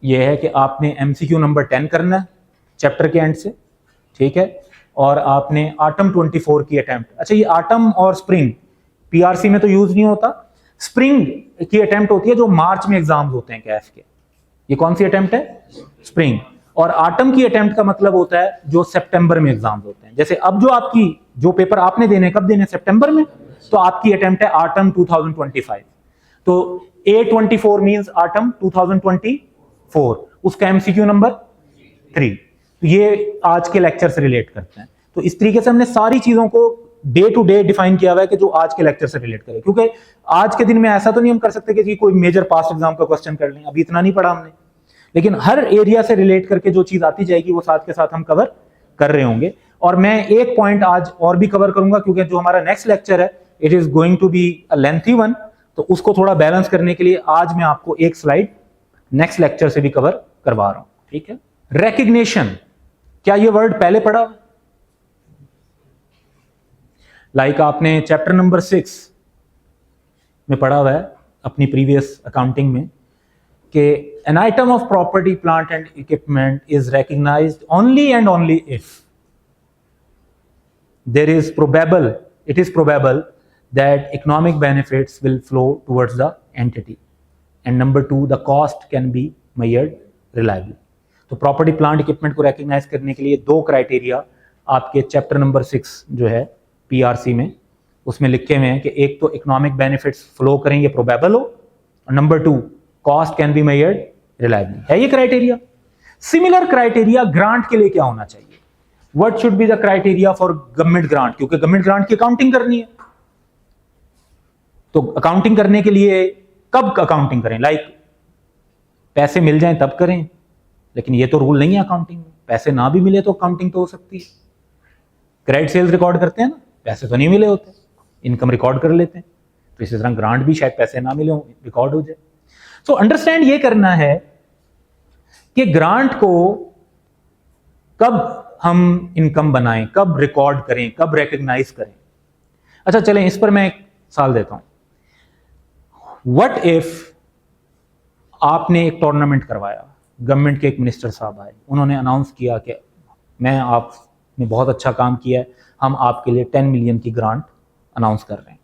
ये है कि आपने एमसीक्यू नंबर 10 करना है चैप्टर के एंड से, ठीक है, और आपने आटम 24 की अटेम्प्ट। अच्छा, ये आटम और स्प्रिंग पीआरसी में तो यूज नहीं होता, स्प्रिंग की अटेम्प्ट होती है जो मार्च में एग्जाम्स होते हैं कैफ के। ये कौन सी अटेम्प्ट है, स्प्रिंग। और आटम की अटेम्प्ट का मतलब होता है जो सितंबर में एग्जाम्स होते हैं। जैसे अब जो आपकी जो पेपर आपने देने, कब देने, सितंबर में, तो आपकी अटेम्प्ट है आटम 2025। तो A24 मींस आटम 2024, उसका एमसीक्यू नंबर 3। तो ये आज के लेक्चर से रिलेट करते हैं। तो इस तरीके से हमने सारी चीजों को डे टू डे डिफाइन किया हुआ है कि जो आज के लेक्चर से रिलेट करे, क्योंकि आज के दिन में ऐसा तो नहीं हम कर सकते कि कोई मेजर पास्ट एग्जाम का क्वेश्चन कर लें, अभी इतना नहीं पढ़ा हमने, लेकिन हर एरिया से रिलेट करके जो चीज आती जाएगी वो साथ के साथ हम कवर कर रहे होंगे। और मैं एक पॉइंट आज और भी कवर करूंगा, क्योंकि जो हमारा नेक्स्ट लेक्चर है it is going to be a lengthy one, तो उसको थोड़ा बैलेंस करने के लिए आज मैं आपको एक स्लाइड नेक्स्ट लेक्चर से भी कवर करवा रहा हूं, ठीक है। रिकग्निशन, क्या ये वर्ड पहले पढ़ा? लाइक आपने चैप्टर नंबर 6 में पढ़ा हुआ है अपनी प्रीवियस अकाउंटिंग में कि an item of property, plant and equipment is recognized only and only if it is probable that economic benefits will flow towards the entity, and number 2, the cost can be measured reliably. तो property, plant, equipment को recognise करने के लिए दो criteria आपके chapter number 6 जो है PRC में उसमें लिखे हुए हैं कि एक तो इकोनॉमिक बेनिफिट्स फ्लो करें, ये प्रोबेबल हो, और number 2, cost can be measured reliably. है ये क्राइटेरिया? सिमिलर क्राइटेरिया ग्रांट के लिए क्या होना चाहिए? What should be the criteria for government grant? क्योंकि गवर्नमेंट ग्रांट की अकाउंटिंग करनी है, तो अकाउंटिंग करने के लिए कब अकाउंटिंग करें? लाइक पैसे मिल जाएं तब करें, लेकिन ये तो रूल नहीं है अकाउंटिंग में। पैसे ना भी मिले तो अकाउंटिंग तो हो सकती है। क्रेडिट सेल्स रिकॉर्ड करते हैं ना, पैसे तो नहीं मिले होते, इनकम रिकॉर्ड कर लेते हैं। तो इसी तरह ग्रांट भी शायद पैसे ना मिले हो, रिकॉर्ड हो जाए। सो अंडरस्टैंड ये करना है कि ग्रांट को कब हम इनकम बनाएं, कब रिकॉर्ड करें, कब रिकॉग्नाइज करें। अच्छा चलें, इस पर मैं एक सवाल देता हूं। व्हाट इफ आपने एक टूर्नामेंट करवाया, गवर्नमेंट के एक मिनिस्टर साहब आए, उन्होंने अनाउंस किया कि मैं, आपने बहुत अच्छा काम किया है, हम आपके लिए 10 मिलियन की ग्रांट अनाउंस कर रहे हैं।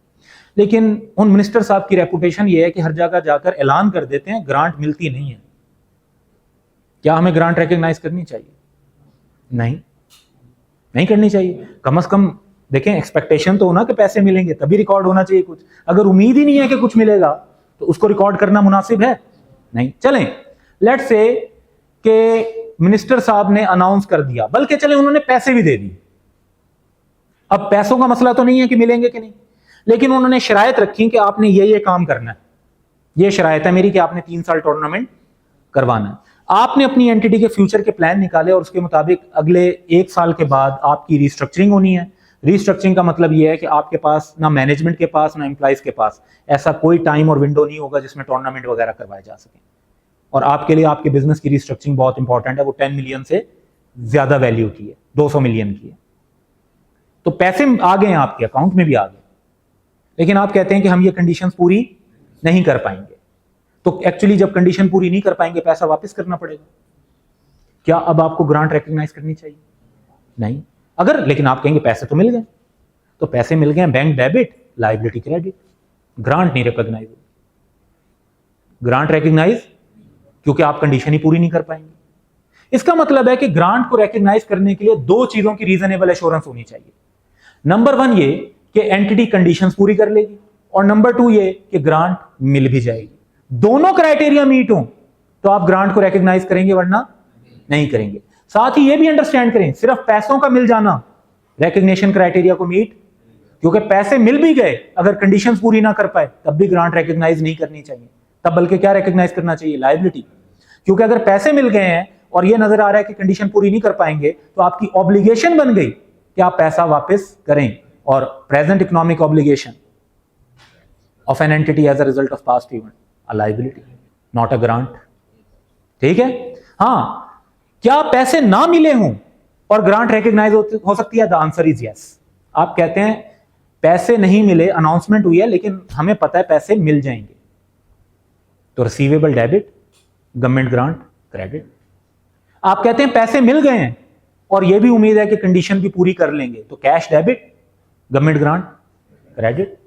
लेकिन उन मिनिस्टर साहब की रेपुटेशन ये है कि हर जगह जाकर ऐलान कर देते हैं ग्रांट मिलती नहीं है। क्या हमें ग्रांट रिकॉग्नाइज करनी चाहिए? नहीं करनी चाहिए। कम से कम देखें, एक्सपेक्टेशन तो होना कि पैसे मिलेंगे तभी रिकॉर्ड होना चाहिए कुछ। अगर उम्मीद ही नहीं है कि कुछ मिलेगा तो उसको रिकॉर्ड करना मुनासिब है? नहीं। चलें, लेट्स से कि मिनिस्टर साहब ने अनाउंस कर दिया, बल्कि चले उन्होंने पैसे भी दे दिए। अब पैसों का मसला तो नहीं है कि मिलेंगे कि नहीं, लेकिन उन्होंने शरायत रखी कि आपने ये काम करना है, ये शरायत है मेरी कि आपने 3 साल टूर्नामेंट करवाना है। आपने अपनी एंटिटी के फ्यूचर के प्लान निकाले और उसके मुताबिक अगले 1 साल के बाद आपकी रिस्ट्रक्चरिंग होनी है। रिस्ट्रक्चरिंग का मतलब यह है कि आपके पास ना मैनेजमेंट के पास ना एम्प्लॉइज के पास ऐसा कोई टाइम और विंडो नहीं होगा जिसमें टूर्नामेंट वगैरह करवाए जा सकें। और आपके लिए आपके बिजनेस की रिस्ट्रक्चरिंग बहुत इंपॉर्टेंट है, वो 10 मिलियन से ज्यादा वैल्यू की है, 200 मिलियन की है, तो पैसे आ गए हैं आपके अकाउंट में भी आ गए, लेकिन आप कहते हैं कि हम ये कंडीशंस पूरी नहीं कर पाएंगे। तो एक्चुअली जब कंडीशन पूरी नहीं कर पाएंगे पैसा वापस करना पड़ेगा। क्या अब आपको ग्रांट रिकॉग्नाइज करनी चाहिए? नहीं। अगर लेकिन आप कहेंगे पैसे तो मिल गए, तो पैसे मिल गए, bank debit, liability credit, grant नहीं रिकॉग्नाइज। ग्रांट रिकॉग्नाइज क्योंकि आप कंडीशन ही पूरी नहीं कर पाएंगे। इसका मतलब है कि ग्रांट को रिकॉग्नाइज करने के लिए दो चीजों की रीजनेबल एश्योरेंस होनी चाहिए। नंबर 1 ये कि एंटिटी कंडीशंस पूरी कर लेगी, और नंबर 2 ये कि ग्रांट मिल भी जाएगी। दोनों क्राइटेरिया मीट हो तो आप ग्रांट को रिकॉग्नाइज करेंगे, वरना नहीं करेंगे। साथ ही ये भी अंडरस्टैंड करें, सिर्फ पैसों का मिल जाना रिकॉग्निशन क्राइटेरिया को मीट, क्योंकि पैसे मिल भी गए अगर कंडीशंस पूरी ना कर पाए तब भी ग्रांट रिकॉग्नाइज नहीं करनी चाहिए, तब बल्कि क्या रिकॉग्नाइज करना चाहिए? लायबिलिटी। क्योंकि अगर पैसे मिल गए हैं और ये नजर आ रहा है कि कंडीशन पूरी नहीं कर पाएंगे, तो आपकी ऑब्लिगेशन बन गई कि आप पैसा वापस करें, और present economic obligation of an entity as a result of past event, a liability, not a grant. ठीक है? हाँ, क्या पैसे ना मिले हों और ग्रांट रिकॉग्नाइज हो सकती है? The answer is yes. आप कहते हैं पैसे नहीं मिले, अनाउंसमेंट हुई है लेकिन हमें पता है पैसे मिल जाएंगे, तो receivable debit, government grant credit. आप कहते हैं पैसे मिल गए हैं और यह भी उम्मीद है कि कंडीशन भी पूरी कर लेंगे, तो cash debit, government grant credit.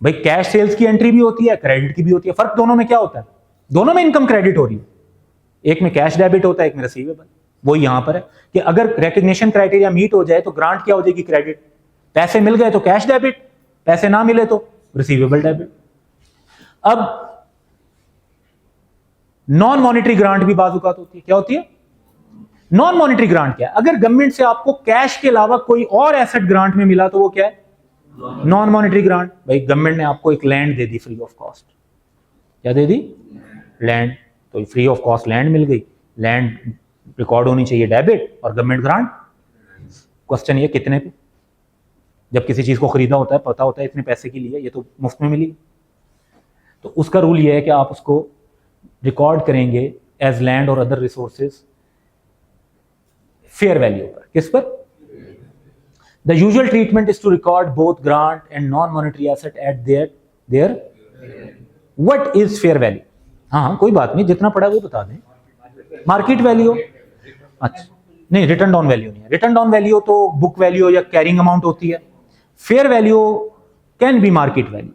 भाई कैश सेल्स की एंट्री भी होती है, क्रेडिट की भी होती है, फर्क दोनों में क्या होता है? दोनों में इनकम क्रेडिट हो रही है, एक में कैश डेबिट होता है, एक में रिसीवेबल। वो यहां पर है कि अगर रिकॉग्निशन क्राइटेरिया मीट हो जाए तो ग्रांट क्या हो जाएगी? क्रेडिट। पैसे मिल गए तो कैश डेबिट, पैसे ना मिले तो रिसीवेबल डेबिट। अब नॉन मॉनिटरी ग्रांट भी बाजुकात होती है। क्या होती है नॉन मॉनिटरी ग्रांट? क्या है? अगर गवर्नमेंट से आपको कैश के अलावा कोई और एसेट ग्रांट में मिला तो वो क्या है? Non monetary grant. भाई गवर्नमेंट ने आपको एक land they the free of cost, क्या दे दी? लैंड। तो फ्री ऑफ कॉस्ट लैंड मिल गई, लैंड रिकॉर्ड होनी चाहिए डेबिट, और गवर्नमेंट ग्रांट। क्वेश्चन ये कितने पे? जब किसी चीज को खरीदा होता है पता होता है इतने पैसे की लिए, ये तो मुफ्त में मिली। तो उसका रूल ये है कि आप उसको रिकॉर्ड करेंगे एज लैंड और अदर रिसोर्सेज फेयर वैल्यू पर। किस पर? The usual treatment is to record both grant and non monetary asset at their what is fair value. हाँ कोई बात नहीं, जितना पड़ा वो बता दें। Market value. अच्छा नहीं, रिटर्न डाउन वैल्यू नहीं है। रिटर्न डाउन वैल्यू तो बुक वैल्यू या कैरिंग अमाउंट होती है। Fair value can be market value,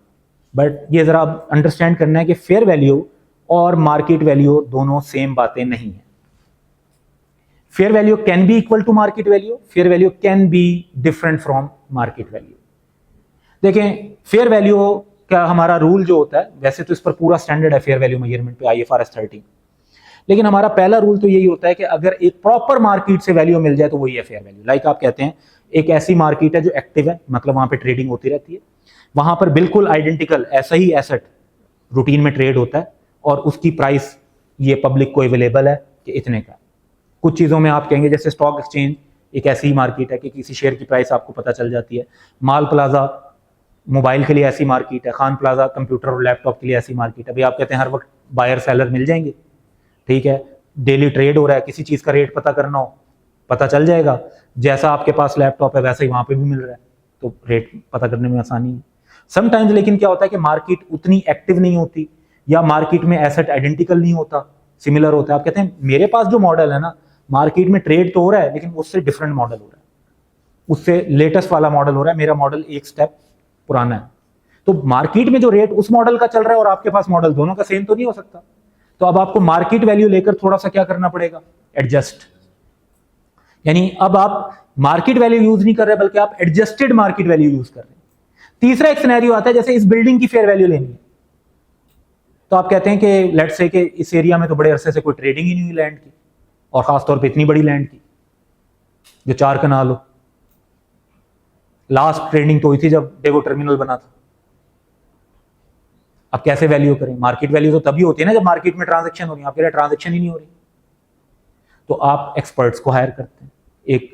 but ये जरा अंडरस्टैंड करना है कि फेयर वैल्यू और मार्केट वैल्यू दोनों सेम बातें नहीं है। Fair value can be equal to market value, fair value can be different from market value. देखें फेयर वैल्यू का हमारा रूल जो होता है, वैसे तो इस पर पूरा स्टैंडर्ड है फेयर वैल्यू मेजरमेंट पे IFRS 13, लेकिन हमारा पहला रूल तो यही होता है कि अगर एक प्रॉपर मार्केट से वैल्यू मिल जाए तो वही है फेयर वैल्यू। लाइक आप कहते हैं एक ऐसी मार्केट है जो एक्टिव है, मतलब वहां पे ट्रेडिंग होती रहती है, वहां पर बिल्कुल आइडेंटिकल ऐसा ही एसेट रूटीन में ट्रेड होता है और उसकी प्राइस ये पब्लिक को अवेलेबल है कि इतने का। कुछ चीज़ों में आप कहेंगे जैसे स्टॉक एक्सचेंज एक ऐसी ही मार्केट है कि किसी शेयर की प्राइस आपको पता चल जाती है। माल प्लाजा मोबाइल के लिए ऐसी मार्केट है, खान प्लाजा कंप्यूटर और लैपटॉप के लिए ऐसी मार्केट है। भाई आप कहते हैं हर वक्त बायर सेलर मिल जाएंगे, ठीक है, डेली ट्रेड हो रहा है, किसी चीज़ का रेट पता करना हो पता चल जाएगा, जैसा आपके पास लैपटॉप है वैसा ही वहाँ पे भी मिल रहा है, तो रेट पता करने में आसानी है। समटाइम्स लेकिन क्या होता है कि मार्केट उतनी एक्टिव नहीं होती या मार्केट में एसेट आइडेंटिकल नहीं होता, सिमिलर होता है। आप कहते हैं मेरे पास जो मॉडल है ना, मार्केट में ट्रेड तो हो रहा है लेकिन उससे डिफरेंट मॉडल हो रहा है, उससे लेटेस्ट वाला मॉडल हो रहा है, मेरा मॉडल एक स्टेप पुराना है। तो मार्केट में जो रेट उस मॉडल का चल रहा है और आपके पास मॉडल, दोनों का सेम तो नहीं हो सकता। तो अब आपको मार्केट वैल्यू लेकर थोड़ा सा क्या करना पड़ेगा? एडजस्ट। यानी अब आप मार्केट वैल्यू यूज नहीं कर रहे बल्कि आप एडजस्टेड मार्केट वैल्यू यूज कर रहे हैं। तीसरा एक सिनेरियो आता है जैसे इस बिल्डिंग की फेयर वैल्यू लेनी है, तो आप कहते हैं कि लेट्स से कि इस एरिया में तो बड़े अरसे से कोई ट्रेडिंग ही नहीं हुई लैंड की, और खासतौर पे इतनी बड़ी लैंड की जो 4 कनाल हो। लास्ट ट्रेडिंग तो हुई थी जब डेगो टर्मिनल बना था। अब कैसे वैल्यू करें? मार्केट वैल्यू तो तभी होती है ना जब मार्केट में ट्रांजैक्शन हो रही है, आपके लिए ट्रांजैक्शन ही नहीं हो रही। तो आप एक्सपर्ट्स को हायर करते हैं। एक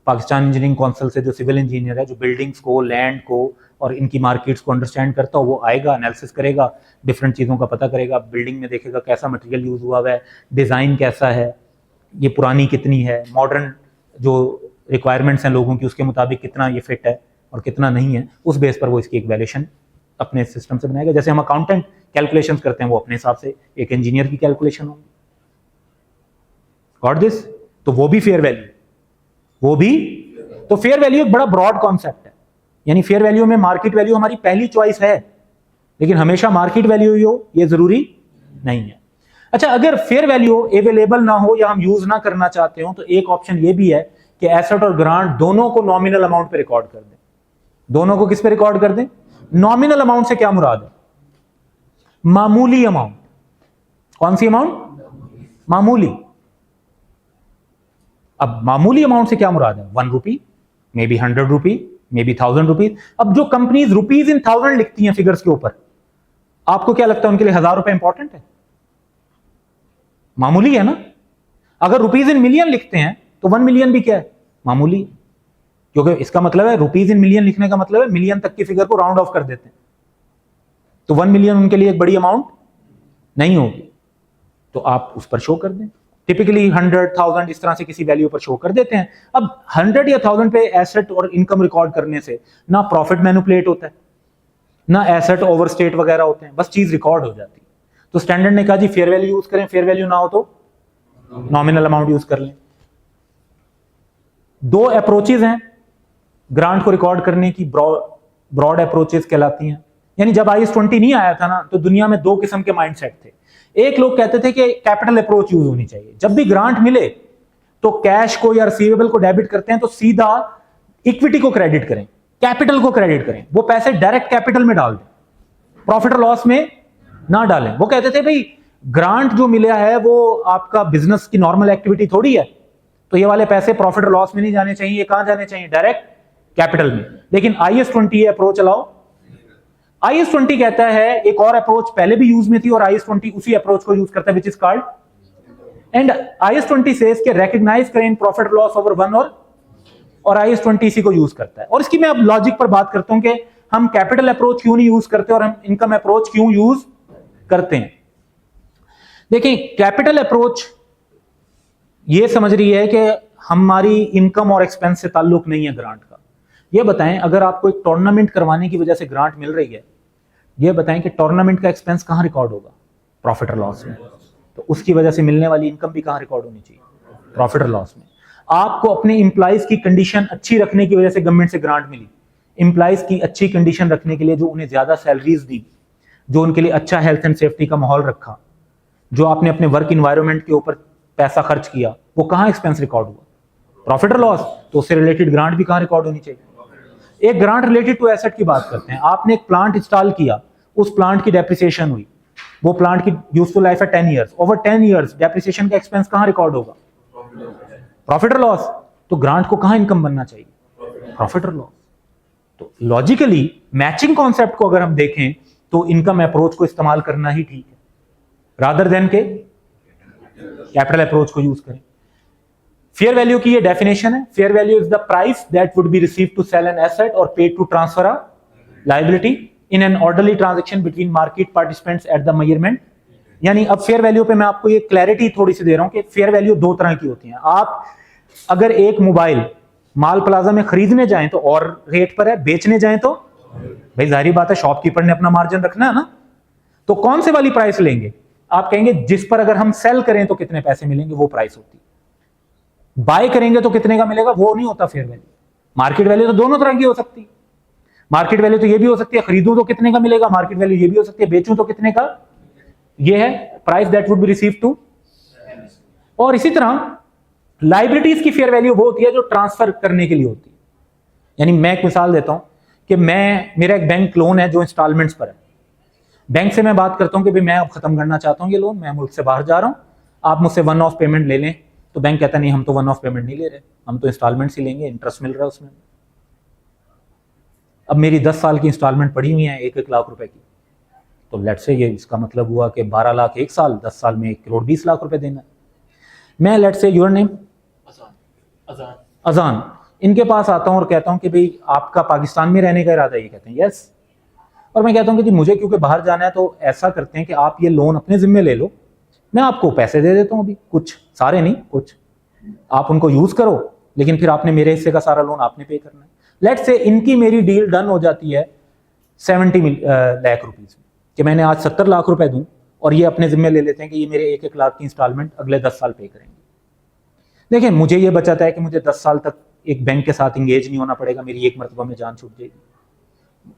पाकिस्तान इंजीनियरिंग काउंसिल से जो सिविल इंजीनियर है, जो बिल्डिंग्स को, लैंड को, और इनकी मार्केट्स को अंडरस्टैंड करता हो, वो आएगा, एनालिसिस करेगा, डिफरेंट चीज़ों का पता करेगा, बिल्डिंग में देखेगा कैसा मटेरियल यूज़ हुआ है, डिज़ाइन कैसा है, ये पुरानी कितनी है, मॉडर्न जो रिक्वायरमेंट्स हैं लोगों की उसके मुताबिक कितना ये फिट है और कितना नहीं है, उस बेस पर वो इसकी एक वैल्यूएशन अपने सिस्टम से बनाएगा। जैसे हम अकाउंटेंट कैलकुलेशन करते हैं, वो अपने हिसाब से एक इंजीनियर की कैलकुलेशन होगी। Got this? तो वो भी फेयर वैल्यू, वो भी। तो फेयर वैल्यू एक बड़ा ब्रॉड कॉन्सेप्ट है, यानी फेयर वैल्यू में मार्केट वैल्यू हमारी पहली चॉइस है, लेकिन हमेशा मार्केट वैल्यू ही हो ये जरूरी नहीं है। अच्छा, अगर फेयर वैल्यू अवेलेबल ना हो या हम यूज ना करना चाहते हो, तो एक ऑप्शन ये भी है कि एसेट और ग्रांट दोनों को नॉमिनल अमाउंट पे रिकॉर्ड कर दें। दोनों को किस पे रिकॉर्ड कर दें? नॉमिनल अमाउंट से क्या मुराद है? मामूली अमाउंट। कौन सी अमाउंट? मामूली। अब मामूली अमाउंट से क्या मुराद है? 1 rupee, may be 100 rupee, may be 1000 rupees. अब जो कंपनीज रुपीज इन 1000 लिखती हैं फिगर्स के ऊपर, आपको क्या लगता है उनके लिए 1000 रुपए इंपॉर्टेंट है? मामूली है ना। अगर रुपीज इन मिलियन लिखते हैं तो 1 मिलियन भी क्या है? मामूली, क्योंकि इसका मतलब है रुपीज इन मिलियन लिखने का मतलब है मिलियन तक की फिगर को राउंड ऑफ कर देते हैं, तो 1 मिलियन उनके लिए एक बड़ी अमाउंट नहीं होगी, तो आप उस पर शो कर दें। टिपिकली 100, 1000 इस तरह से किसी वैल्यू पर शो कर देते हैं। अब 100 या 1000 पे एसेट और इनकम रिकॉर्ड करने से ना प्रॉफिट मैनिपुलेट होता है, ना एसेट ओवरस्टेट वगैरह होते हैं, बस चीज रिकॉर्ड हो जाती है। तो स्टैंडर्ड ने कहा जी फेयर वैल्यू यूज करें, फेयर वैल्यू ना हो तो नॉमिनल अमाउंट यूज कर लें। 2 अप्रोचेज हैं ग्रांट को रिकॉर्ड करने की, ब्रॉड अप्रोचेज कहलाती हैं। यानी जब IAS 20 नहीं आया था ना, तो दुनिया में 2 किस्म के माइंडसेट थे। एक लोग कहते थे कि कैपिटल अप्रोच यूज होनी चाहिए, जब भी ग्रांट मिले तो कैश को या रिसीवेबल को डेबिट करते हैं तो सीधा इक्विटी को क्रेडिट करें, कैपिटल को क्रेडिट करें, वो पैसे डायरेक्ट कैपिटल में डाल दें, प्रॉफिट और लॉस में ना डालें। वो कहते थे भाई ग्रांट जो मिला है वो आपका बिजनेस की नॉर्मल एक्टिविटी थोड़ी है, तो ये वाले पैसे प्रॉफिट और लॉस में नहीं जाने चाहिए, ये कहां जाने चाहिए? डायरेक्ट कैपिटल में। लेकिन IAS 20 अप्रोच अलाउ। IAS 20 कहता है, एक और अप्रोच पहले भी यूज में थी और IAS 20 उसी अप्रोच को यूज करता है, which is called, and IAS 20 says के रिकॉग्नाइज करें प्रॉफिट लॉस ओवर 1 और IAS 20 इसी को यूज करता है। और इसकी मैं अब लॉजिक पर बात करता हूं कि हम कैपिटल अप्रोच क्यों नहीं यूज करते और हम इनकम अप्रोच क्यों यूज करते हैं। देखिए, कैपिटल अप्रोच ये समझ रही है कि हमारी इनकम और एक्सपेंस से ताल्लुक नहीं है ग्रांट का। ये बताएं, अगर आपको एक टूर्नामेंट करवाने की वजह से ग्रांट मिल रही है, ये बताएं कि टूर्नामेंट का एक्सपेंस कहां रिकॉर्ड होगा? प्रॉफिट और लॉस में। तो उसकी वजह से मिलने वाली इनकम भी कहां रिकॉर्ड होनी चाहिए? प्रॉफिट और लॉस में। आपको अपने इंप्लॉइज की कंडीशन अच्छी रखने की वजह से गवर्नमेंट से ग्रांट मिली, इंप्लॉइज की अच्छी कंडीशन रखने के लिए, जो उन्हें ज्यादा सैलरीज दी, जो उनके लिए अच्छा हेल्थ एंड सेफ्टी का माहौल रखा, जो आपने अपने वर्क इन्वायरमेंट के ऊपर पैसा खर्च किया, वो कहां एक्सपेंस रिकॉर्ड हुआ? प्रॉफिट और लॉस। तो उससे रिलेटेड ग्रांट भी कहां रिकॉर्ड होनी चाहिए? एक ग्रांट रिलेटेड टू एसेट की बात करते हैं। आपने एक प्लांट इंस्टॉल किया, उस प्लांट की डेप्रिसिएशन हुई, वो प्लांट की यूजफुल लाइफ है 10 ईयर्स, ओवर 10 ईयर्स डेप्रिसिएशन का एक्सपेंस कहां रिकॉर्ड होगा? प्रॉफिट और लॉस। तो ग्रांट को कहां इनकम बनना चाहिए? प्रॉफिट और लॉस। तो लॉजिकली मैचिंग कॉन्सेप्ट को अगर हम देखें तो इनकम अप्रोच को इस्तेमाल करना ही ठीक है, रादर देन के कैपिटल अप्रोच को यूज करें। फेयर वैल्यू की ये डेफिनेशन है, fair value is the price that would be received to sell an asset or paid to transfer a liability in an orderly transaction between market participants at the measurement. यानी अब fair value पे मैं आपको ये clarity थोड़ी सी दे रहा हूं कि फेयर वैल्यू 2 तरह की होती है। आप अगर एक मोबाइल माल प्लाजा में खरीदने जाएं तो और रेट पर है, बेचने जाएं तो भाई जाहिर बात है शॉपकीपर ने अपना मार्जिन रखना है ना, तो कौन से वाली प्राइस लेंगे? आप कहेंगे जिस पर अगर हम सेल करें तो कितने पैसे मिलेंगे, वो प्राइस होती है। बाय करेंगे तो कितने का मिलेगा, वो नहीं होता फेयर वैल्यू। मार्केट वैल्यू तो दोनों तरह की हो सकती है। मार्केट वैल्यू तो ये भी हो सकती है खरीदूं तो कितने का मिलेगा, मार्केट वैल्यू ये भी हो सकती है बेचूं तो कितने का। ये है price that would be received to. और इसी तरह लाइबिलिटीज की फेयर वैल्यू वो होती है जो ट्रांसफर करने के लिए होती है। यानी मैं एक मिसाल देता हूं कि मेरा एक बैंक लोन है जो इंस्टॉलमेंट्स पर है। बैंक से मैं बात करता हूं कि भाई मैं अब खत्म करना चाहता हूं ये लोन, मैं मुल्क से बाहर जा रहा हूं, आप मुझसे 1 ऑफ पेमेंट ले लें। तो बैंक कहता नहीं, हम तो 1 ऑफ पेमेंट नहीं ले रहे, हम तो इंस्टॉलमेंट्स ही लेंगे, इंटरेस्ट मिल रहा है उसमें। अब मेरी 10 साल की इंस्टॉलमेंट पड़ी हुई है 1-1 लाख रुपए की, तो लेट्स से ये इसका मतलब हुआ कि 12 लाख 1 साल, 10 साल में 1 करोड़ 20 लाख रुपए देना है। मैं लेट्स से योर नेम अजान, इनके पास आता हूं और कहता हूं कि भाई आपका पाकिस्तान में रहने का इरादा है? ये कहते हैं यस। और मैं कहता हूं कि जी मुझे क्योंकि बाहर जाना है, तो ऐसा करते हैं कि आप ये लोन अपने जिम्मे ले लो, मैं आपको पैसे दे देता हूं अभी, कुछ सारे नहीं, कुछ आप उनको यूज करो, लेकिन फिर आपने मेरे हिस्से का सारा लोन आपने पे करना है। लेट्स से इनकी मेरी डील डन हो जाती है 70 लाख रुपीज में, कि मैंने आज 70 लाख रुपए दूं और ये अपने जिम्मे ले लेते हैं कि ये मेरे 1-1 लाख की इंस्टॉलमेंट अगले 10 साल पे करेंगे। देखिए मुझे ये बचाता है कि मुझे 10 साल तक एक बैंक के साथ इंगेज नहीं होना पड़ेगा, मेरी एक मरतबा में जान छूट जाएगी,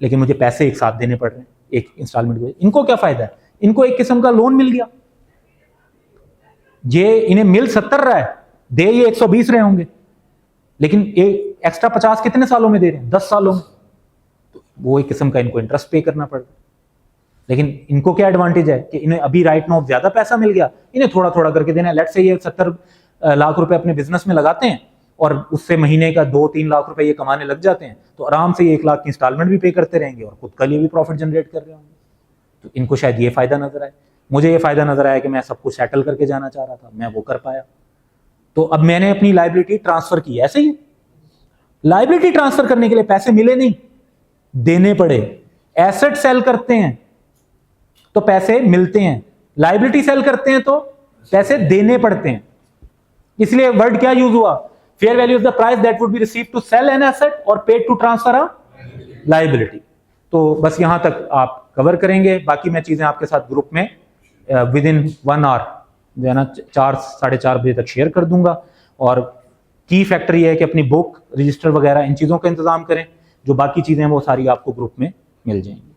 लेकिन मुझे पैसे एक साथ देने पड़ रहे हैं एक इंस्टॉलमेंट के। इनको क्या फायदा है? इनको एक किस्म का लोन मिल गया, ये इन्हें मिल 70 रहा है, दे ये 120 रहे होंगे, लेकिन एक एक्स्ट्रा 50 कितने सालों में दे रहे हैं? 10 सालों में। तो वो एक किस्म का इनको इंटरेस्ट पे करना पड़ रहा है। लेकिन इनको क्या एडवांटेज है कि इन्हें अभी राइट नाउ ज्यादा पैसा मिल गया, इन्हें थोड़ा थोड़ा करके देना है। लेट्स से ये 70 लाख रुपए अपने बिजनेस में लगाते हैं और उससे महीने का 2-3 लाख रुपए ये कमाने लग जाते हैं, तो आराम से ये 1 लाख की इंस्टॉलमेंट भी पे करते रहेंगे और खुद के लिए भी प्रॉफिट जनरेट कर रहे होंगे। तो इनको शायद ये फायदा नजर आए। मुझे ये फायदा नजर आया कि मैं सब कुछ सेटल करके जाना चाह रहा था, मैं वो कर पाया। तो अब मैंने अपनी लायबिलिटी ट्रांसफर की। ऐसे ही लायबिलिटी ट्रांसफर करने के लिए पैसे मिले नहीं, देने पड़े। एसेट सेल करते हैं तो पैसे मिलते हैं, लायबिलिटी सेल करते हैं तो पैसे देने पड़ते हैं। इसलिए वर्ड क्या यूज हुआ? Fair value is the price that would be receive to sell an asset or paid to transfer a liability. तो बस यहां तक आप कवर करेंगे, बाकी मैं चीजें आपके साथ ग्रुप में विद इन 1 आवर जो है ना 4-4:30 बजे तक शेयर कर दूंगा। और की फैक्टर ये है कि अपनी बुक, रजिस्टर वगैरह इन चीजों का इंतजाम करें, जो बाकी चीजें हैं वो सारी आपको ग्रुप में मिल जाएंगी।